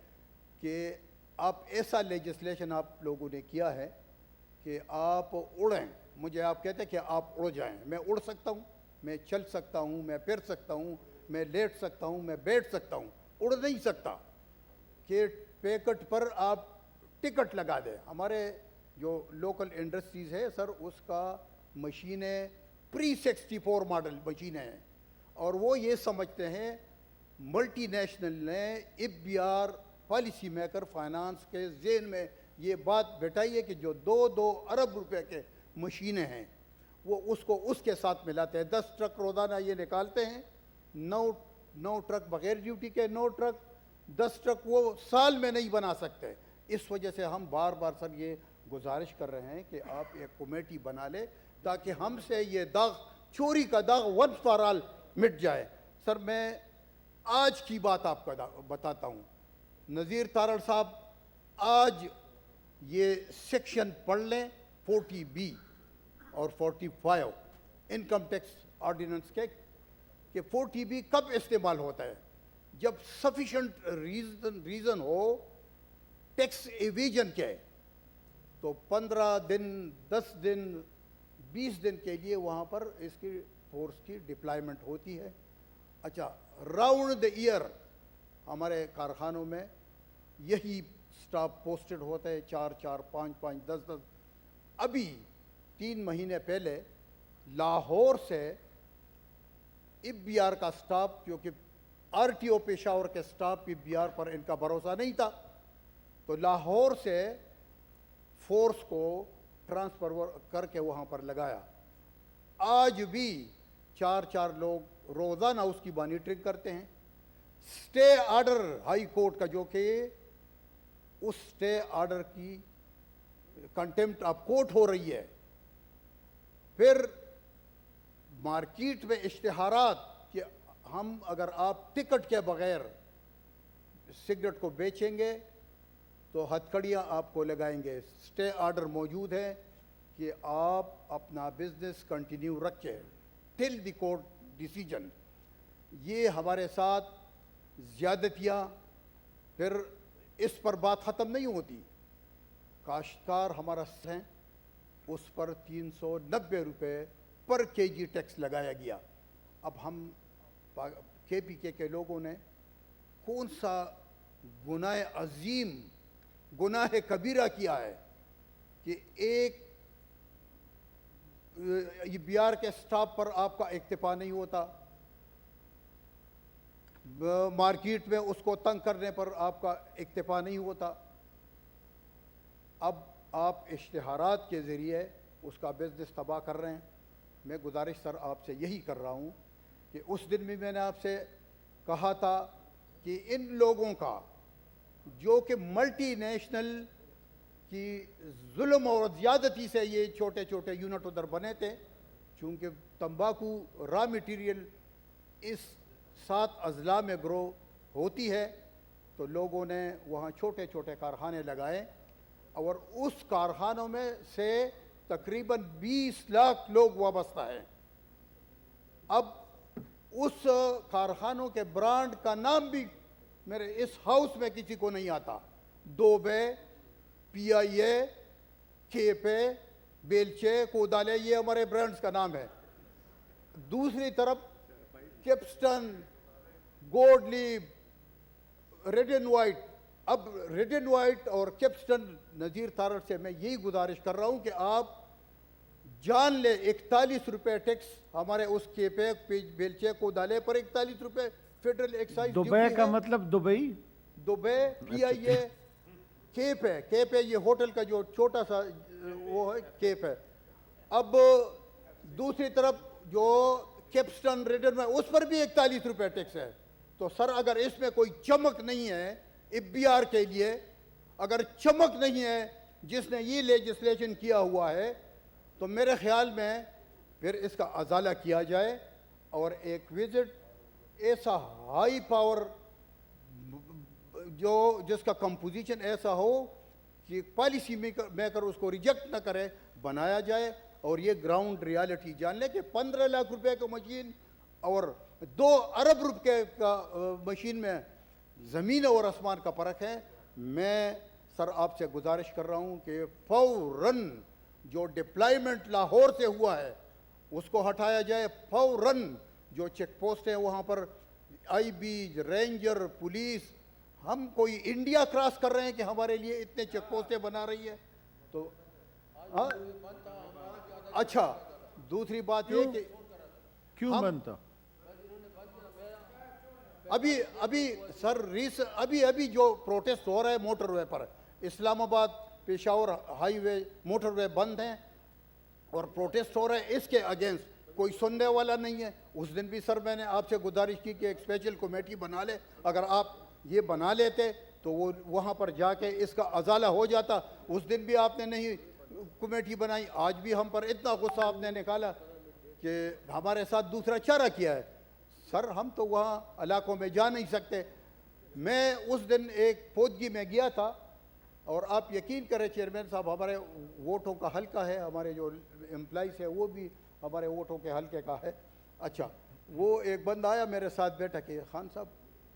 S14: کہ آپ ایسا لیجسلیشن آپ لوگوں نے کیا ہے کہ آپ اڑیں. مجھے آپ کہتے ہیں کہ آپ اڑ جائیں. میں اڑ سکتا ہوں, میں چل سکتا ہوں, میں پھر سکتا ہوں, میں لیٹ سکتا ہوں, میں بیٹھ سکتا ہوں, اڑ نہیں سکتا. کہ پیکٹ پر آپ ٹکٹ لگا دیں. ہمارے جو لوکل انڈسٹریز ہے سر, اس کا مشینیں pre-64 ماڈل مشینیں ہیں, اور وہ یہ سمجھتے ہیں ملٹی نیشنل نے EBR پالیسی میکر فائنانس کے ذہن میں یہ بات بٹھائی ہے کہ جو 2 ارب روپے کے مشینیں ہیں وہ اس کو اس کے ساتھ ملاتے ہیں. 10 ٹرک روزانہ یہ نکالتے ہیں, 9 ٹرک بغیر ڈیوٹی کے, 9 ٹرک, 10 ٹرک وہ سال میں نہیں بنا سکتے. اس وجہ سے ہم بار بار سر یہ گزارش کر رہے ہیں کہ آپ ایک کمیٹی بنا لیں تاکہ ہم سے یہ داغ, چوری کا داغ ونس فار آل مٹ جائے. سر میں آج کی بات آپ کو بتاتا ہوں. نذیر تارڑ صاحب آج یہ سیکشن پڑھ لیں 40B اور 45 انکم ٹیکس آرڈیننس کے, کہ 40B کب استعمال ہوتا ہے؟ جب سفیشنٹ ریزن ہو ٹیکس ایویژن کے, تو 15 دن, 10 دن, 20 دن کے لیے وہاں پر اس کی فورس کی ڈپلائمنٹ ہوتی ہے. اچھا, راؤنڈ دا ایئر ہمارے کارخانوں میں یہی سٹاف پوسٹڈ ہوتا ہے, 4 5 10. ابھی 3 مہینے پہلے لاہور سے EBR کا سٹاف, کیونکہ RTO پشاور کے سٹاف EBR پر ان کا بھروسہ نہیں تھا, تو لاہور سے فورس کو ٹرانسفر کر کے وہاں پر لگایا. آج بھی 4 لوگ روزانہ اس کی مانیٹرنگ کرتے ہیں. سٹے آرڈر ہائی کورٹ کا, جو کہ اس سٹے آرڈر کی کنٹیمپٹ آف کورٹ ہو رہی ہے. پھر مارکیٹ میں اشتہارات کہ ہم اگر آپ ٹکٹ کے بغیر سگریٹ کو بیچیں گے تو ہتھکڑیاں آپ کو لگائیں گے. سٹے آرڈر موجود ہے کہ آپ اپنا بزنس کنٹینیو رکھیں ٹل دی کورٹ ڈیسیجن. یہ ہمارے ساتھ زیادتیاں, پھر اس پر بات ختم نہیں ہوتی. کاشتکار ہمارا ہیں, اس پر 390 روپے پر KG ٹیکس لگایا گیا. اب ہم KPK کے لوگوں نے کون سا گناہ عظیم, گناہ کبیرہ کیا ہے کہ ایک EBR کے سٹاف پر آپ کا اکتفا نہیں ہوتا, مارکیٹ میں اس کو تنگ کرنے پر آپ کا اکتفا نہیں ہوتا. اب آپ اشتہارات کے ذریعے اس کا بزنس تباہ کر رہے ہیں. میں گزارش سر آپ سے یہی کر رہا ہوں کہ اس دن بھی میں نے آپ سے کہا تھا کہ ان لوگوں کا جو کہ ملٹی نیشنل کی ظلم اور زیادتی سے یہ چھوٹے یونٹ ادھر بنے تھے, چونکہ تمباکو را میٹیریل اس 7 اضلاع میں گرو ہوتی ہے, تو لوگوں نے وہاں چھوٹے کارخانے لگائے, اور اس کارخانوں میں سے تقریباً 20 لاکھ لوگ وابستہ ہیں. اب اس کارخانوں کے برانڈ کا نام بھی میرے اس ہاؤس میں کسی کو نہیں آتا. دوبے PIA کیپے بیلچے کودالے یہ ہمارے برانڈز کا نام ہے. دوسری طرف Capstan gold leaf red and white. اب ریڈ اینڈ وائٹ اور کیپسٹن نذیر تارڑ سے میں یہی گزارش کر رہا ہوں کہ آپ جان لے 41 روپے ٹیکس ہمارے اس کیپے بیلچے کودالے پر 41 روپے فیڈرل ایکسائز
S2: دبئی کا مطلب دبئی
S14: دبئی PIA کیپ ہے. کیپ ہے یہ ہوٹل کا جو چھوٹا سا وہ ہے کیپ ہے. اب دوسری طرف جو کیپسٹن ریڈن میں اس پر بھی 41 روپے ٹیکس ہے. تو سر اگر اس میں کوئی چمک نہیں ہے FBR کے لیے, اگر چمک نہیں ہے جس نے یہ لیجسلیشن کیا ہوا ہے, تو میرے خیال میں پھر اس کا ازالہ کیا جائے اور ایک وزٹ ایسا ہائی پاور جو جس کا کمپوزیشن ایسا ہو کہ پالیسی میکر اس کو ریجیکٹ نہ کرے بنایا جائے, اور یہ گراؤنڈ ریالٹی جان لے کہ 15 لاکھ روپے کا مشین اور 2 ارب روپے کا مشین میں زمین اور آسمان کا فرق ہے. میں سر آپ سے گزارش کر رہا ہوں کہ فوراً جو ڈپلائمنٹ لاہور سے ہوا ہے اس کو ہٹایا جائے فوراً. جو چیک پوسٹ ہیں وہاں پر IB رینجر پولیس, ہم کوئی انڈیا کراس کر رہے ہیں کہ ہمارے لیے اتنے چیک پوسٹیں بنا رہی ہے. تو اچھا دوسری بات یہ کہ
S2: کیوں بنتا
S14: ابھی سر ابھی جو پروٹیسٹ ہو رہا ہے موٹر وے پر, اسلام آباد پشاور ہائی وے موٹر وے بند ہیں اور پروٹیسٹ ہو رہا ہے, اس کے اگینسٹ کوئی سننے والا نہیں ہے. اس دن بھی سر میں نے آپ سے گزارش کی کہ ایک اسپیشل کمیٹی بنا لے. اگر آپ یہ بنا لیتے تو وہ وہاں پر جا کے اس کا ازالہ ہو جاتا. اس دن بھی آپ نے نہیں کمیٹی بنائی, آج بھی ہم پر اتنا غصہ آپ نے نکالا کہ ہمارے ساتھ دوسرا چارہ کیا ہے. سر ہم تو وہاں علاقوں میں جا نہیں سکتے. میں اس دن ایک فوجگی میں گیا تھا اور آپ یقین کریں چیئرمین صاحب ہمارے ووٹوں کا حلقہ ہے, ہمارے جو امپلائیز ہے وہ بھی ہمارے ووٹوں کے حلقے کا ہے. اچھا وہ ایک بندہ آیا میرے ساتھ بیٹھا کہ خان صاحب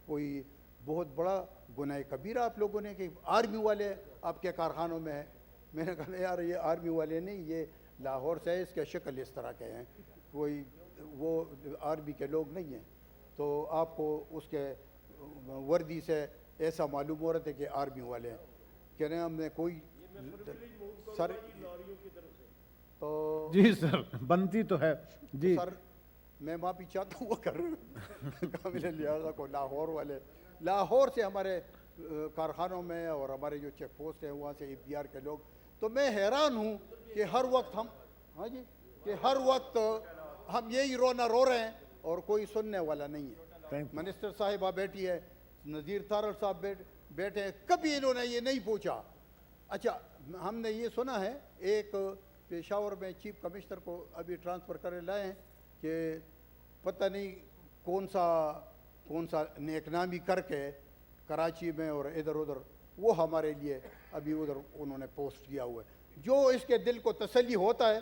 S14: کوئی بہت بڑا گناہ کبیرہ آپ لوگوں نے کہ آرمی والے آپ کے کارخانوں میں ہیں. میں نے کہا یار یہ آرمی والے نہیں, یہ لاہور سے ہے, اس کے شکل اس طرح کے ہیں, کوئی وہ آرمی کے لوگ نہیں ہیں. تو آپ کو اس کے وردی سے ایسا معلوم ہو رہا تھا کہ آرمی والے ہیں. کہہ رہے ہیں ہم نے کوئی سر تو
S2: جی سر بنتی تو ہے جی
S14: سر میں معافی چاہتا ہوں وہ کر کامل لہٰذا کو لاہور والے لاہور سے ہمارے کارخانوں میں اور ہمارے جو چیک پوسٹ ہیں وہاں سے FBR کے لوگ. تو میں حیران ہوں کہ ہر وقت ہم ہر وقت ہم یہی رونا رو رہے ہیں اور کوئی سننے والا نہیں ہے. منسٹر صاحبہ بیٹھی ہے, نذیر تارڑ صاحب بیٹھے ہیں, کبھی انہوں نے یہ نہیں پوچھا. اچھا ہم نے یہ سنا ہے ایک پشاور میں چیف کمشنر کو ابھی ٹرانسفر کرے لائے ہیں کہ پتہ نہیں کون سا نیک نامی کر کے کراچی میں اور ادھر ادھر وہ ہمارے لیے ابھی ادھر انہوں نے پوسٹ کیا ہوا ہے. جو اس کے دل کو تسلی ہوتا ہے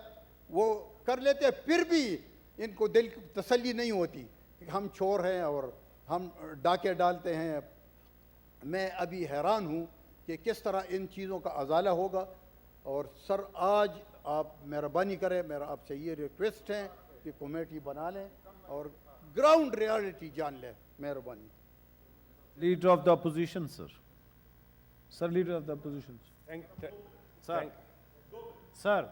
S14: وہ کر لیتے, پھر بھی ان کو دل تسلی نہیں ہوتی کہ ہم چور ہیں اور ہم ڈاکے ڈالتے ہیں. میں ابھی حیران ہوں کہ کس طرح ان چیزوں کا ازالہ ہوگا. اور سر آج آپ مہربانی کریں, میرا آپ سے یہ ریکویسٹ ہے کہ کمیٹی بنا لیں اور گراؤنڈ ریالٹی جان لیں. مہربانی.
S2: Leader of the opposition sir leader of the opposition sir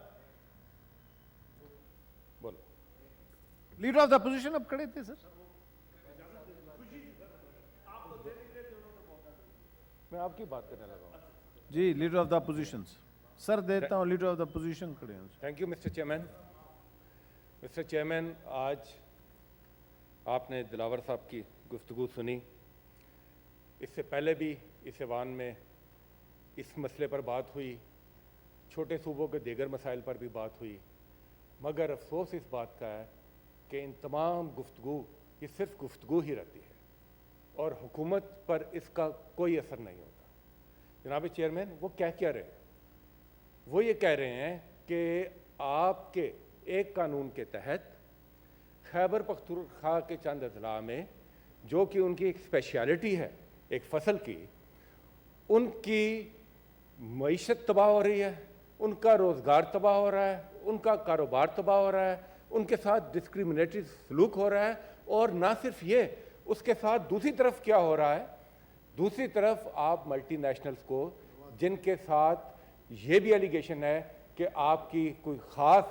S9: بولو
S2: لیڈر آف دا اپوزیشن اب کھڑے تھے سر.
S9: میں آپ کی بات کرنے لگا ہوں.
S2: جی leader of the opposition sir دیتا ہوں, لیڈر آف دا اپوزیشن کھڑے ہیں.
S9: Thank you mister chairman. Mister chairman آج آپ نے دلاور صاحب کی گفتگو سنی. اس سے پہلے بھی اس ایوان میں اس مسئلے پر بات ہوئی, چھوٹے صوبوں کے دیگر مسائل پر بھی بات ہوئی, مگر افسوس اس بات کا ہے کہ ان تمام گفتگو یہ صرف گفتگو ہی رہتی ہے اور حکومت پر اس کا کوئی اثر نہیں ہوتا. جناب چیئرمین وہ کیا رہے ہیں, وہ یہ کہہ رہے ہیں کہ آپ کے ایک قانون کے تحت خیبر پختونخوا کے چند اضلاع میں جو کہ ان کی ایک اسپیشلٹی ہے ایک فصل کی,
S15: ان کی معیشت تباہ ہو رہی ہے, ان کا روزگار تباہ ہو رہا ہے, ان کا کاروبار تباہ ہو رہا ہے, ان کے ساتھ ڈسکریمنیٹری سلوک ہو رہا ہے. اور نہ صرف یہ, اس کے ساتھ دوسری طرف کیا ہو رہا ہے, دوسری طرف آپ ملٹی نیشنلز کو, جن کے ساتھ یہ بھی ایلیگیشن ہے کہ آپ کی کوئی خاص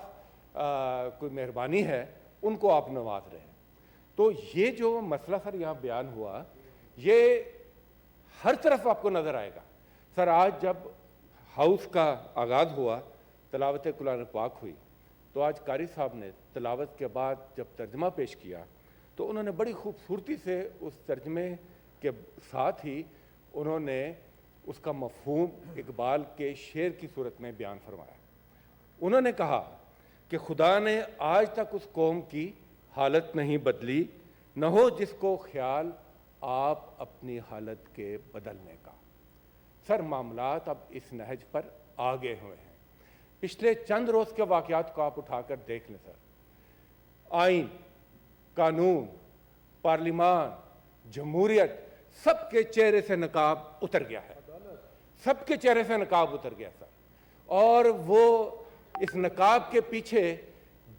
S15: کوئی مہربانی ہے, ان کو آپ نواز رہے ہیں. تو یہ جو مسئلہ سر یہاں بیان ہوا, یہ ہر طرف آپ کو نظر آئے گا. سر آج جب ہاؤس کا آغاز ہوا, تلاوت قرآن پاک ہوئی, تو آج قاری صاحب نے تلاوت کے بعد جب ترجمہ پیش کیا تو انہوں نے بڑی خوبصورتی سے اس ترجمے کے ساتھ ہی انہوں نے اس کا مفہوم اقبال کے شعر کی صورت میں بیان فرمایا. انہوں نے کہا کہ خدا نے آج تک اس قوم کی حالت نہیں بدلی, نہ ہو جس کو خیال آپ اپنی حالت کے بدلنے کا. سر معاملات اب اس نہج پر آگے ہوئے ہیں. پچھلے چند روز کے واقعات کو آپ اٹھا کر دیکھ لیں سر. آئین, قانون, پارلیمان, جمہوریت, سب کے چہرے سے نقاب اتر گیا ہے, سب کے چہرے سے نقاب اتر گیا سر. اور وہ اس نقاب کے پیچھے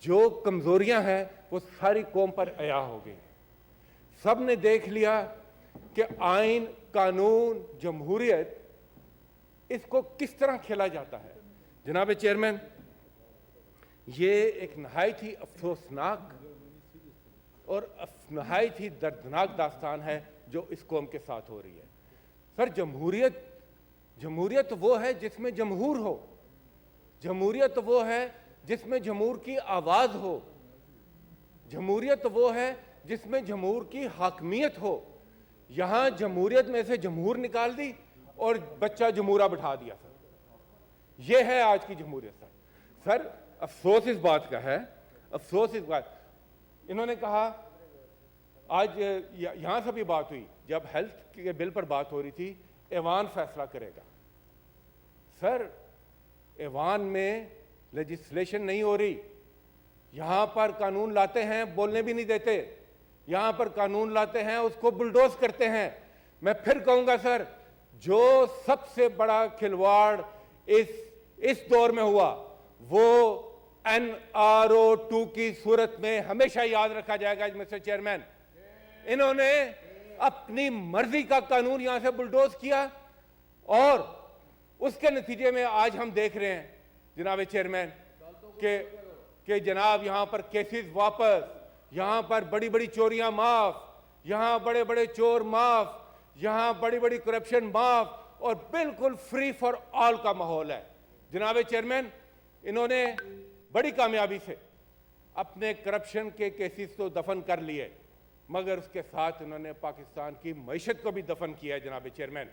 S15: جو کمزوریاں ہیں وہ ساری قوم پر عیا ہو گئی ہیں. سب نے دیکھ لیا کہ آئین, قانون, جمہوریت, اس کو کس طرح کھیلا جاتا ہے. جناب چیئرمین, یہ ایک نہایت ہی افسوسناک اور نہایت ہی دردناک داستان ہے جو اس قوم کے ساتھ ہو رہی ہے. سر جمہوریت وہ ہے جس میں جمہور ہو, جمہوریت وہ ہے جس میں جمہور کی آواز ہو, جمہوریت وہ ہے جس میں جمہور کی حاکمیت ہو. یہاں جمہوریت میں سے جمہور نکال دی اور بچہ جمہورہ بٹھا دیا سر. یہ ہے آج کی جمہوریت سر. سر افسوس اس بات کا ہے, افسوس اس بات, انہوں نے کہا آج یہاں سے بھی بات ہوئی, جب ہیلتھ کے بل پر بات ہو رہی تھی, ایوان فیصلہ کرے گا. سر ایوان میں لیجسلیشن نہیں ہو رہی, یہاں پر قانون لاتے ہیں بولنے بھی نہیں دیتے, یہاں پر قانون لاتے ہیں اس کو بلڈوز کرتے ہیں. میں پھر کہوں گا سر, جو سب سے بڑا کھلواڑ اس دور میں ہوا وہ NRO2 کی صورت میں ہمیشہ یاد رکھا جائے گا. مسٹر چیئرمین, انہوں نے اپنی مرضی کا قانون یہاں سے بلڈوز کیا اور اس کے نتیجے میں آج ہم دیکھ رہے ہیں جناب چیئرمین کہ جناب یہاں پر کیسز واپس, یہاں پر بڑی بڑی چوریاں معاف, یہاں بڑے بڑے چور معاف, یہاں بڑی بڑی کرپشن معاف, اور بالکل فری فار آل کا ماحول ہے. جناب چیئرمین, انہوں نے بڑی کامیابی سے اپنے کرپشن کے کیسز تو دفن کر لیے, مگر اس کے ساتھ انہوں نے پاکستان کی معیشت کو بھی دفن کیا ہے. جناب چیئرمین,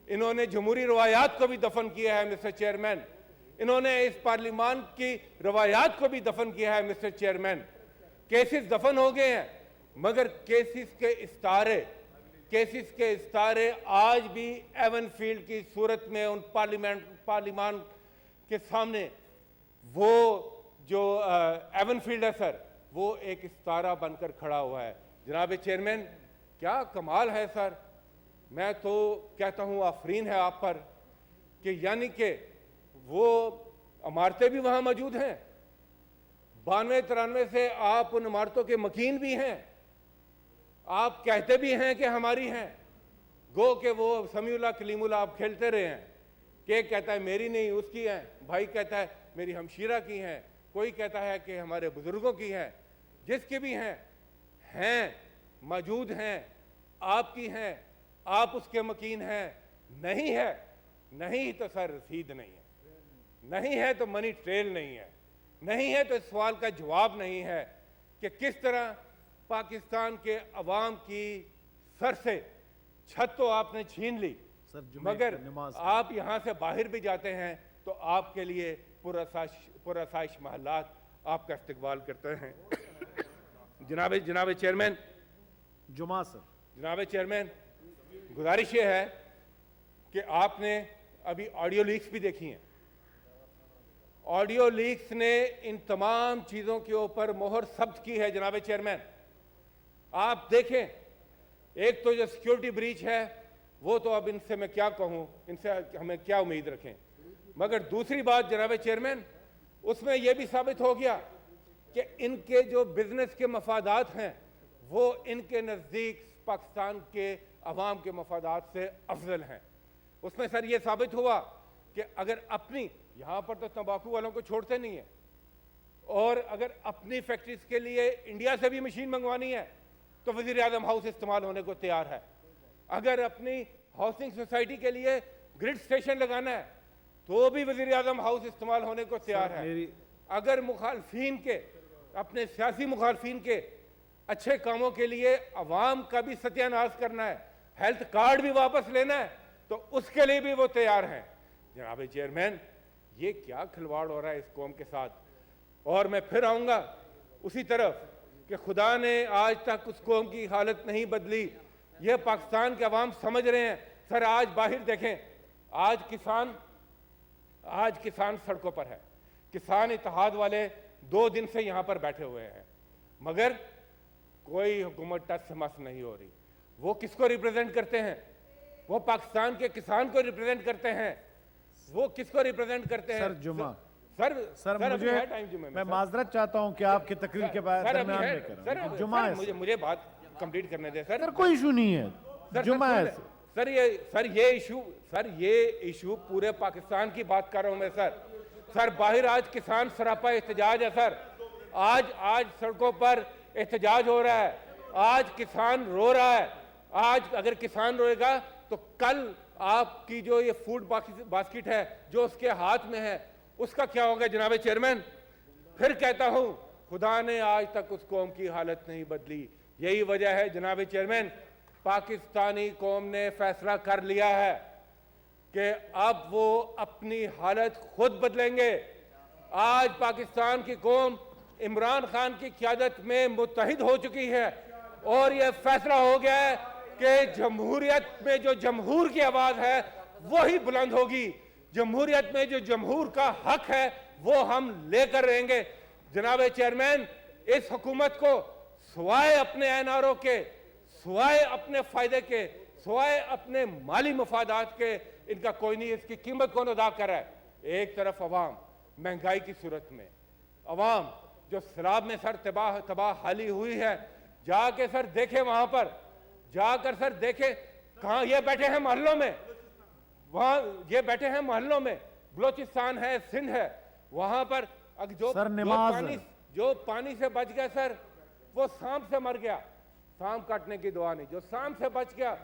S15: انہوں نے جمہوری روایات کو بھی دفن کیا ہے. مسٹر چیئرمین, انہوں نے اس پارلیمان کی روایات کو بھی دفن کیا ہے. مسٹر چیئرمین, کیسز دفن ہو گئے ہیں, مگر کیسز کے استارے آج بھی ایون فیلڈ کی صورت میں ان پارلیمان کے سامنے, وہ جو ایون فیلڈ ہے سر, وہ ایک استارہ بن کر کھڑا ہوا ہے. جناب چیئرمین, کیا کمال ہے سر. میں تو کہتا ہوں آفرین ہے آپ پر کہ یعنی کہ وہ عمارتیں بھی وہاں موجود ہیں, 92-93 سے آپ ان عمارتوں کے مکین بھی ہیں, آپ کہتے بھی ہیں کہ ہماری ہیں, گو کہ وہ سمیع اللہ کلیم اللہ آپ کھیلتے رہے ہیں. کہ ایک کہتا ہے میری نہیں اس کی ہیں, بھائی کہتا ہے میری ہمشیرہ کی ہیں, کوئی کہتا ہے کہ ہمارے بزرگوں کی ہیں. جس کی بھی ہیں موجود ہیں, آپ کی ہیں, آپ اس کے مکین ہیں. نہیں ہے, نہیں تو سر رسید نہیں ہے, نہیں ہے تو منی ٹریل نہیں ہے, نہیں ہے تو اس سوال کا جواب نہیں ہے کہ کس طرح پاکستان کے عوام کی سر سے چھت تو آپ نے چھین لی, مگر آپ یہاں سے باہر بھی جاتے ہیں تو آپ کے لیے پرآسائش محلات آپ کا استقبال کرتے ہیں. جناب چیئرمین, جناب چیئرمین, گزارش یہ ہے کہ آپ نے ابھی آڈیو لیکس بھی دیکھی ہیں. آڈیو لیکس نے ان تمام چیزوں کے اوپر مہر ثبت کی ہے. جناب چیئرمین, آپ دیکھیں, ایک تو جو سیکیورٹی بریچ ہے وہ تو اب ان سے میں کیا کہوں، ان سے ہمیں کیا امید رکھیں. مگر دوسری بات جناب چیئرمین، اس میں یہ بھی ثابت ہو گیا کہ ان کے جو بزنس کے مفادات ہیں وہ ان کے نزدیک پاکستان کے عوام کے مفادات سے افضل ہیں. اس میں سر یہ ثابت ہوا کہ اگر اپنی یہاں پر تو تمباکو والوں کو چھوڑتے نہیں ہیں، اور اگر اپنی فیکٹریز کے لیے انڈیا سے بھی مشین منگوانی ہے تو وزیر اعظم ہاؤس استعمال ہونے کو تیار ہے. اگر اپنی ہاؤسنگ سوسائٹی کے لیے گرڈ سٹیشن لگانا ہے تو بھی وزیر اعظم ہاؤس استعمال ہونے کو تیار ہے. اگر مخالفین کے، اپنے سیاسی مخالفین کے اچھے کاموں کے لیے عوام کا بھی ستیہ ناش کرنا ہے، ہیلتھ کارڈ بھی واپس لینا ہے، تو اس کے لیے بھی وہ تیار ہیں. جناب چیئرمین، یہ کیا کھلواڑ ہو رہا ہے اس قوم کے ساتھ. اور میں پھر آؤں گا اسی طرف کہ خدا نے آج تک اس قوم کی حالت نہیں بدلی. یہ پاکستان کے عوام سمجھ رہے ہیں. سر آج باہر دیکھیں، آج کسان سڑکوں پر ہے. کسان اتحاد والے 2 دن سے یہاں پر بیٹھے ہوئے ہیں، مگر کوئی حکومت ٹس سے مس نہیں ہو رہی. وہ کس کو ریپریزنٹ کرتے ہیں؟ وہ پاکستان کے کسان کو ریپریزنٹ کرتے ہیں. وہ کس کو ریپریزنٹ کرتے ہیں؟
S2: سر جمعہ،
S15: سر
S2: میں معذرت چاہتا ہوں کہ آپ کی تقریر کے بعد درمیان میں کروں. جمعہ ہے،
S15: مجھے بات کمپلیٹ کرنے دیں سر.
S2: کوئی ایشو نہیں ہے، جمعہ ہے.
S15: سر یہ ایشو پورے پاکستان کی بات کر رہا ہوں میں سر. سر باہر آج کسان سراپا احتجاج ہے سر. آج سڑکوں پر احتجاج ہو رہا ہے. آج کسان رو رہا ہے. آج اگر کسان روئے گا تو کل آپ کی جو یہ فوڈ باسکٹ ہے جو اس کے ہاتھ میں ہے اس کا کیا ہوگا جناب چیئرمین؟ پھر کہتا ہوں خدا نے آج تک اس قوم کی حالت نہیں بدلی. یہی وجہ ہے جناب چیئرمین، پاکستانی قوم نے فیصلہ کر لیا ہے کہ اب وہ اپنی حالت خود بدلیں گے. آج پاکستان کی قوم عمران خان کی قیادت میں متحد ہو چکی ہے اور یہ فیصلہ ہو گیا ہے کہ جمہوریت میں جو جمہور کی آواز ہے وہی بلند ہوگی. جمہوریت میں جو جمہور کا حق ہے وہ ہم لے کر رہیں گے. جناب چیئرمین، اس حکومت کو سوائے اپنے ایناروں کے، سوائے اپنے فائدے کے، سوائے اپنے مالی مفادات کے ان کا کوئی نہیں. اس کی قیمت کون ادا کر رہا ہے؟ ایک طرف عوام مہنگائی کی صورت میں، عوام جو سیلاب میں سر تباہ حالی ہوئی ہے. جا کے سر دیکھیں، وہاں پر جا کر سر دیکھیں کہاں یہ بیٹھے ہیں محلوں میں، وہاں یہ بیٹھے ہیں محلوں میں. بلوچستان ہے، سندھ ہے، وہاں پر جو پانی سے بچ گیا سر وہ سانپ سے مر گیا. سانپ کاٹنے کی دعا نہیں، جو سانپ سے بچ گیا.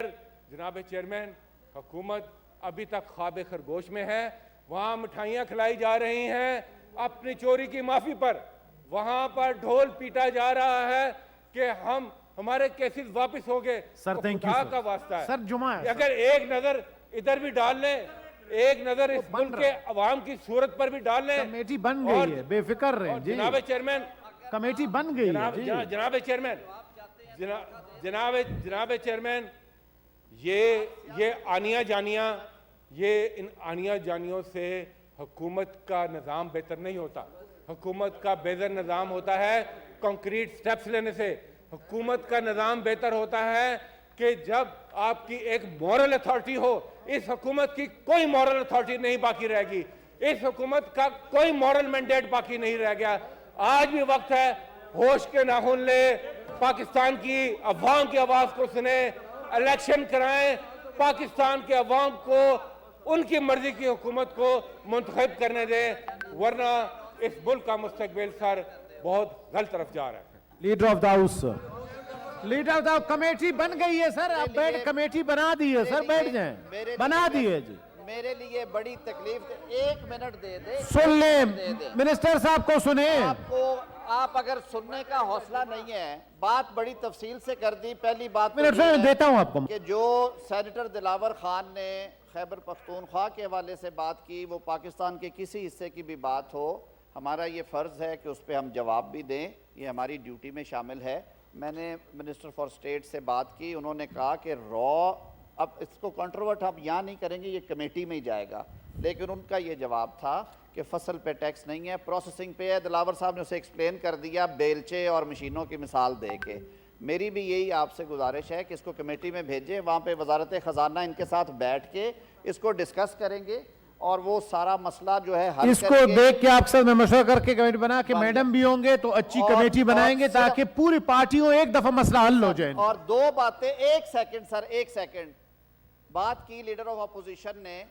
S15: جناب چیئرمین، حکومت ابھی تک خواب خرگوش میں ہے. وہاں مٹھائیاں کھلائی جا رہی ہیں اپنی چوری کی معافی پر. وہاں پر ڈھول پیٹا جا رہا ہے کہ ہمارے کیسز واپس ہو گئے.
S2: سر تھینک یو.
S15: خدا کا واسطہ ہے
S2: سر جمعہ ہے.
S15: اگر ایک نظر ادھر بھی ڈال لیں، ایک نظر اس ملک کے عوام کی صورت پر بھی ڈال لیں.
S2: کمیٹی بن گئی ہے، بے فکر رہیں.
S15: جناب چیئرمین،
S2: کمیٹی بن گئی ہے.
S15: جناب چیئرمین، یہ آنیاں جانیاں، ان آنیاں جانیوں سے حکومت کا نظام بہتر نہیں ہوتا. حکومت کا بہتر نظام ہوتا ہے کنکریٹ سٹیپس لینے سے. حکومت کا نظام بہتر ہوتا ہے کہ جب آپ کی ایک مورل اتھارٹی ہو. اس حکومت کی کوئی مورل اتھارٹی نہیں باقی رہ گی. اس حکومت کا کوئی مورل مینڈیٹ باقی نہیں رہ گیا. آج بھی وقت ہے، ہوش کے ناخن لے، پاکستان کی عوام کی آواز کو سنیں، الیکشن کرائیں، پاکستان کے عوام کو ان کی مرضی کی حکومت کو منتخب کرنے دیں، ورنہ اس ملک کا مستقبل سر بہت غلط طرف جا رہا ہے.
S2: Leader of the house, leader of the committee بن گئی ہے سر. اب کمیٹی بنا دی ہے سر، بیٹھ جائیں. بنا دی ہے جی.
S1: میرے لیے بڑی تکلیف. 1 منٹ دے دیں،
S2: سن لیں منسٹر صاحب کو. سنیں،
S1: آپ اگر سننے کا حوصلہ نہیں ہے، بات بڑی تفصیل سے کر دی. پہلی بات
S2: دیتا ہوں آپ کو
S1: کہ جو سینیٹر دلاور خان نے خیبر پختونخوا کے حوالے سے بات کی، وہ پاکستان کے کسی حصے کی بھی بات ہو، ہمارا یہ فرض ہے کہ اس پہ ہم جواب بھی دیں. یہ ہماری ڈیوٹی میں شامل ہے. میں نے منسٹر فار اسٹیٹ سے بات کی، انہوں نے کہا کہ اب اس کو کنٹروورٹ ہم یہاں نہیں کریں گے، یہ کمیٹی میں ہی جائے گا. لیکن ان کا یہ جواب تھا کہ فصل پہ ٹیکس نہیں ہے، پروسیسنگ پہ ہے. دلاور صاحب نے اسے ایکسپلین کر دیا بیلچے اور مشینوں کی مثال دے کے. میری بھی یہی آپ سے گزارش ہے کہ اس کو کمیٹی میں بھیجیں, وہاں پہ وزارت خزانہ ان کے ساتھ بیٹھ کے اس کو ڈسکس کریں گے اور وہ سارا مسئلہ جو ہے حل
S2: اس کو دیکھ کے آپ سب میں مشورہ کر کے کمیٹی بنا کے میڈم بھی ہوں گے تو اچھی کمیٹی بنائیں گے تاکہ پوری پارٹیوں ایک دفعہ مسئلہ حل ہو جائے.
S1: اور دو باتیں, ایک سیکنڈ بات کی لیڈر آف اپوزیشن نے.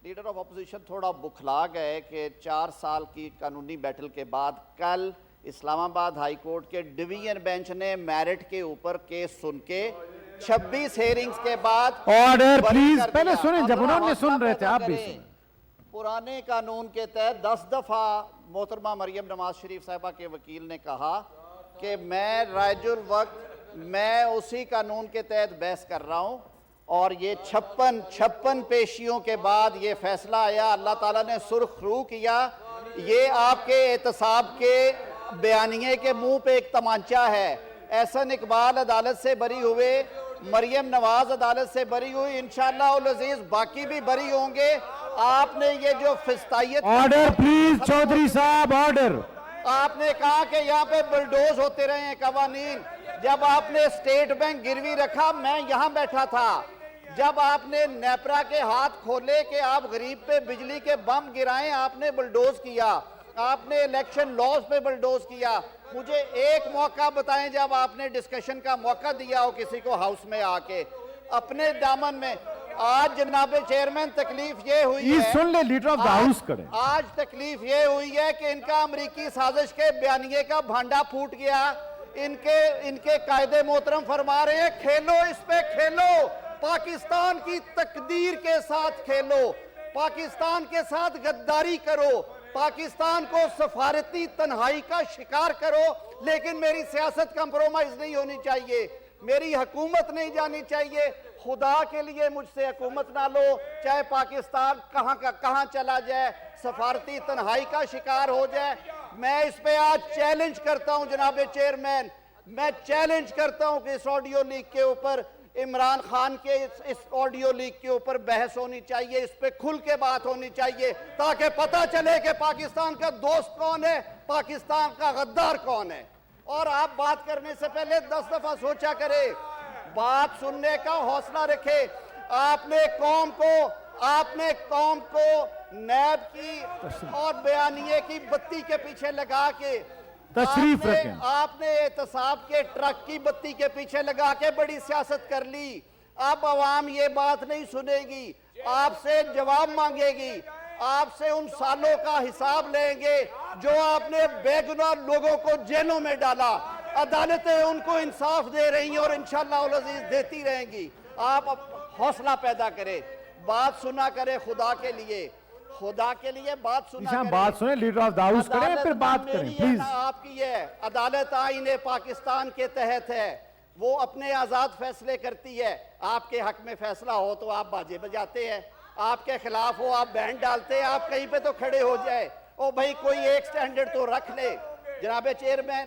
S1: لیڈر آف اپوزیشن تھوڑا بکھلا گئے کہ 4 سال کی قانونی بیٹل کے بعد کل اسلام آباد ہائی کورٹ کے ڈویژن بینچ نے میرٹ کے اوپر کیس سن کے 26 ہیرنگز کے بعد
S2: آرڈر پلیز پہلے سنیں, جب انہوں نے سن رہے تھے آپ بھی سنیں.
S1: پرانے قانون کے تحت 10 دفعہ محترمہ مریم نواز شریف صاحبہ کے وکیل نے کہا کہ میں رائج الوقت میں اسی قانون کے تحت بحث کر رہا ہوں, اور یہ 56 پیشیوں کے بعد یہ فیصلہ آیا. اللہ تعالیٰ نے سرخ رو کیا. یہ آپ کے احتساب کے بیانیے کے منہ پہ ایک تمانچہ ہے. احسن اقبال عدالت سے بری ہوئے, مریم نواز عدالت سے بری ہوئی, انشاءاللہ العزیز باقی بھی بری ہوں گے. آپ نے یہ جو فستائیت
S2: آرڈر پلیز چودھری صاحب, آرڈر.
S1: آپ نے کہا کہ یہاں پہ بلڈوز ہوتے رہے ہیں قوانین. جب آپ نے اسٹیٹ بینک گروی رکھا میں یہاں بیٹھا تھا. جب آپ نے نیپرا کے ہاتھ کھولے کہ آپ غریب پہ بجلی کے بم گرائیں, آپ نے بلڈوز کیا. آپ نے الیکشن لاز پہ بلڈوز کیا. مجھے ایک موقع بتائیں جب آپ نے ڈسکشن کا موقع دیا ہو کسی کو ہاؤس میں آ کے اپنے دامن میں. آج جناب چیئرمین تکلیف یہ ہوئی ہے,
S2: سن لے لیڈر آف دا ہاؤس کریں.
S1: آج تکلیف یہ ہوئی ہے کہ ان کا امریکی سازش کے بیانیے کا بھانڈا پھوٹ گیا. ان کے قائد محترم فرما رہے ہیں کھیلو, اس پہ کھیلو, پاکستان کی تقدیر کے ساتھ کھیلو, پاکستان کے ساتھ غداری کرو, پاکستان کو سفارتی تنہائی کا شکار کرو, لیکن میری سیاست کمپرومائز نہیں ہونی چاہیے, میری حکومت نہیں جانی چاہیے. خدا کے لیے مجھ سے حکومت نہ لو, چاہے پاکستان کہاں چلا جائے, سفارتی تنہائی کا شکار ہو جائے. میں اس پہ آج چیلنج کرتا ہوں جناب چیئرمین, میں چیلنج کرتا ہوں کہ اس آڈیو لیک کے اوپر, عمران خان کے اس آڈیو لیک کے اوپر بحث ہونی چاہیے, اس پہ کھل کے بات ہونی چاہیے تاکہ پتہ چلے کہ پاکستان کا دوست کون ہے, پاکستان کا غدار کون ہے. اور آپ بات کرنے سے پہلے 10 دفعہ سوچا کرے, بات سننے کا حوصلہ رکھے. آپ نے قوم کو نیب کی اور بیانیے کی بتی کے پیچھے لگا کے,
S2: تشریف رکھیں,
S1: آپ نے احتساب کے ٹرک کی بتی کے پیچھے لگا کے بڑی سیاست کر لی. اب عوام یہ بات نہیں سنے گی, آپ سے جواب مانگے گی, آپ سے ان سالوں کا حساب لیں گے جو آپ نے بے گناہ لوگوں کو جیلوں میں ڈالا. عدالتیں ان کو انصاف دے رہی ہیں اور انشاءاللہ العزیز دیتی رہیں گی. آپ حوصلہ پیدا کریں, بات سنا کریں, خدا کے لیے بات سنا کریں.
S2: بات سنیں, لیڈر آف دا ہاؤس کریں پھر بات کریں پلیز.
S1: آپ کی ہے عدالت آئین پاکستان کے تحت ہے, وہ اپنے آزاد فیصلے کرتی ہے. آپ کے حق میں فیصلہ ہو تو آپ باجے بجاتے ہیں, آپ کے خلاف ہو آپ بینڈ ڈالتے ہیں, آپ کہیں پہ تو کھڑے ہو جائے. او بھائی کوئی ایک سٹینڈرڈ تو رکھ لے. جناب چیئرمین,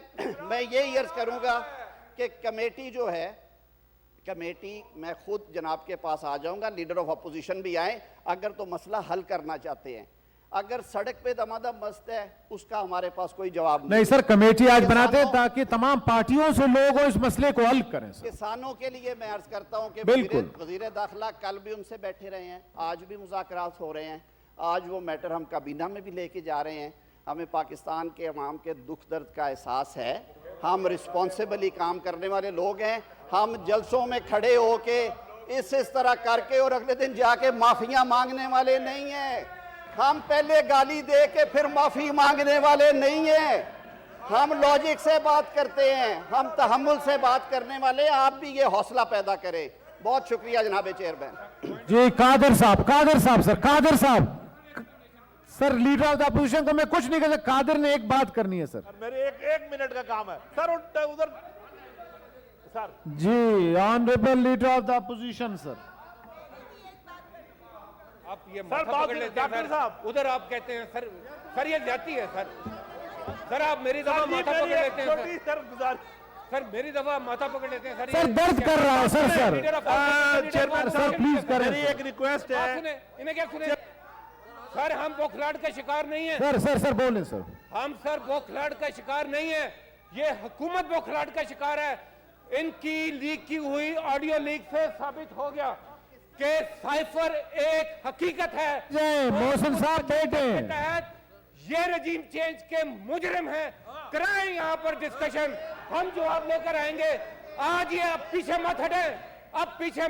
S1: میں یہی عرض کروں گا کہ کمیٹی جو ہے, کمیٹی میں خود جناب کے پاس آ جاؤں گا, لیڈر آف اپوزیشن بھی آئیں اگر تو مسئلہ حل کرنا چاہتے ہیں. اگر سڑک پہ دمادم مست ہے اس کا ہمارے پاس کوئی جواب نہیں.
S2: سر, کمیٹی آج بناتے ہیں تاکہ تمام پارٹیوں سے لوگ اس مسئلے کو حل کریں.
S1: کسانوں کے لیے میں عرض کرتا ہوں کہ وزیر داخلہ کل بھی ان سے بیٹھے رہے ہیں, آج بھی مذاکرات ہو رہے ہیں, آج وہ میٹر ہم کابینہ میں بھی لے کے جا رہے ہیں. ہمیں پاکستان کے عوام کے دکھ درد کا احساس ہے, ہم رسپانسبلی کام کرنے والے لوگ ہیں. ہم جلسوں میں کھڑے ہو کے اس طرح کر کے اور اگلے دن جا کے معافیاں مانگنے والے نہیں ہیں. ہم پہلے گالی دے کے پھر معافی مانگنے والے نہیں ہیں. ہم لاجک سے بات کرتے ہیں, ہم تحمل سے بات کرنے والے. آپ بھی یہ حوصلہ پیدا کریں. بہت شکریہ جناب چیئرمین.
S2: جی قادر صاحب, سر لیڈر آف دا اپوزیشن کو میں کچھ نہیں کہتا, قادر نے ایک بات کرنی ہے سر.
S16: میرے ایک منٹ کا کام ہے سر. ادھر سر.
S2: جی honourable leader of the opposition sir.
S15: آپ یہ ماتھا پکڑ لیتے ہیں سر, ادھر آپ کہتے ہیں سر یہ جاتی ہے سر آپ میری دفعہ ماتھا پکڑ لیتے ہیں سر, میری دفعہ ماتھا پکڑ لیتے ہیں
S2: سر. درد کر رہا ہے سر.
S16: چیئرمین
S2: سر پلیز کریں.
S16: میری ایک ریکویسٹ ہے,
S15: انہیں کیا سنیں سر, ہم بوکھلاڑ کا شکار نہیں ہیں.
S2: سر بولیں سر.
S15: ہم سر بوکھلاڑ کا شکار نہیں ہیں, یہ حکومت بوکھلاڑ کا شکار ہے. ان کی لیک کی ہوئی آڈیو لیک سے ثابت ہو گیا کہ سائفر ایک حقیقت ہے.
S2: محسن صاحب بیٹھے
S15: یہ رجیم چینج کے مجرم ہیں. کرائیں یہاں پر ڈسکشن, ہم جواب لے کر آئیں گے. آج یہ اب پیچھے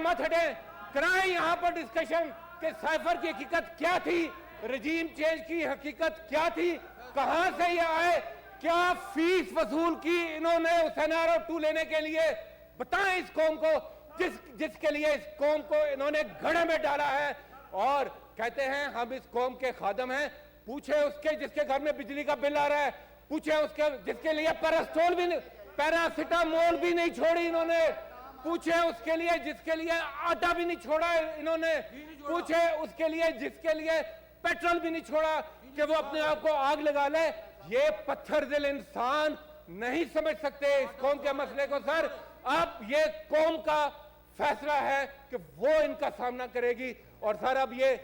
S15: مت ہٹیں, کرائیں یہاں پر ڈسکشن کہ سائفر کی حقیقت کیا تھی, رجیم چینج کی حقیقت کیا تھی, کہاں سے یہ آئے, کیا فیس وصول کی انہوں نے حسین آرو 2 لینے کے لیے. بتائیں اس قوم کو جس کے لیے اس قوم کو انہوں نے گھڑے میں ڈالا ہے, اور کہتے ہیں ہم اس قوم کے خادم ہیں. پوچھیں اس کے جس کے گھر میں بجلی کا بل آ رہا ہے, پوچھیں اس کے جس کے لیے پیراسیٹامول بھی نہیں چھوڑی انہوں نے, پوچھیں اس کے لیے جس کے لیے آٹا بھی نہیں چھوڑا انہوں نے, پوچھیں اس کے لیے جس کے لیے پیٹرول بھی نہیں چھوڑا کہ وہ اپنے آپ کو آگ لگا لے. یہ پتھر دل انسان نہیں سمجھ سکتے اس قوم کے مسئلے کو. سر اب یہ قوم کا فیصلہ ہے کہ وہ ان کا سامنا کرے گی. اور سر اب یہ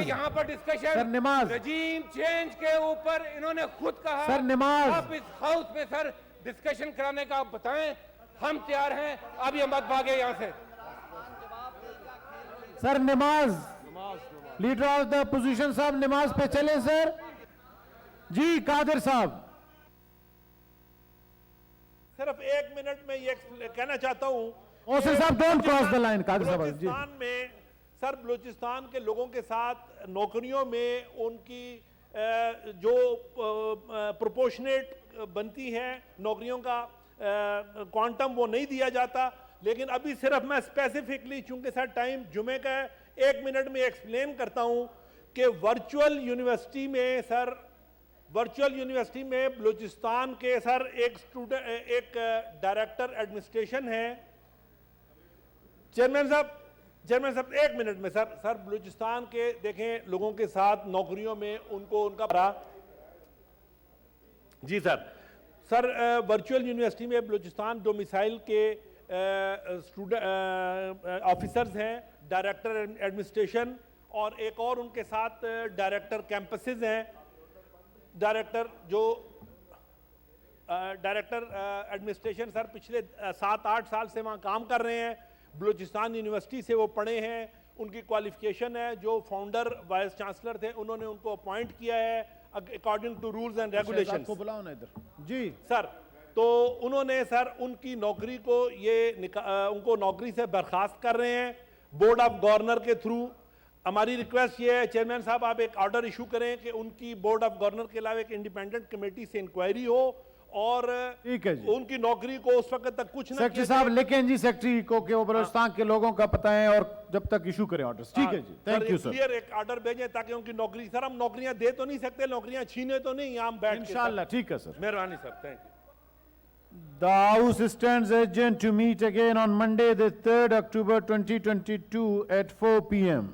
S15: یہاں پر ڈسکشن رجیم چینج کے اوپر انہوں نے خود کہا, اب اس ہاؤس میں سر ڈسکشن کرانے کا آپ بتائیں, ہم تیار ہیں. اب یہ مت بھاگے یہاں سے.
S2: سر نماز, لیڈر آف دا اپوزیشن صاحب نماز پہ چلے سر. جی قادر صاحب.
S17: صرف 1 منٹ میں یہ کہنا چاہتا ہوں,
S2: محسن صاحب ڈونٹ کراس دا لائن. قادر صاحب
S17: بلوچستان میں سر بلوچستان کے لوگوں کے ساتھ نوکریوں میں ان کی جو پروپورشنیٹ بنتی ہے نوکریوں کا کوانٹم وہ نہیں دیا جاتا. لیکن ابھی صرف میں اسپیسیفکلی چونکہ سر ٹائم جمعے کا ہے 1 منٹ میں ایکسپلین کرتا ہوں کہ ورچوئل یونیورسٹی میں بلوچستان کے سر ایک ڈائریکٹر ایڈمنسٹریشن ہے. چیئرمین صاحب 1 منٹ میں سر بلوچستان کے دیکھیں لوگوں کے ساتھ نوکریوں میں ان کا جی سر ورچوئل یونیورسٹی میں بلوچستان ڈومیسائل کے آفیسرز ہیں, ڈائریکٹر ایڈمنسٹریشن, اور ایک اور ان کے ساتھ ڈائریکٹر کیمپسز ہیں. ڈائریکٹر ایڈمنسٹریشن سر پچھلے 7-8 سال سے وہاں کام کر رہے ہیں. بلوچستان یونیورسٹی سے وہ پڑھے ہیں, ان کی کوالیفیکیشن ہے. جو فاؤنڈر وائس چانسلر تھے انہوں نے ان کو اپوائنٹ کیا ہے according to rules and regulations.
S2: جی
S17: سر تو انہوں نے سر ان کی نوکری کو ان کو نوکری سے برخاست کر رہے ہیں بورڈ آف گورنر کے تھرو. ہماری ریکویسٹ یہ ہے چیئرمین صاحب آپ ایک آرڈر ایشو کریں کہ ان کی بورڈ آف گورنر کے علاوہ ایک انڈیپینڈنٹ کمیٹی سے انکوائری ہو, اور ان کی نوکری کو اس وقت تک کچھ نہ
S2: سیکٹری صاحب لکھیں جی سیکٹری کو کہ وہ بلوچستان کے لوگوں کا پتہ ہے, اور جب تک ایشو کریں آرڈرز. ٹھیک ہے جی, تھینک یو سر.
S17: کلیئر ایک آرڈر بھیجیں تاکہ ان کی نوکری, سر ہم نوکریاں دے تو نہیں سکتے, نوکریاں چھینے تو نہیں, یہاں بیٹھ کے
S2: انشاءاللہ. ٹھیک ہے سر,
S17: مہربانی sir, thank you.
S2: The House stands adjourned to meet again on Monday, the 3rd October 2022 at 4 p.m.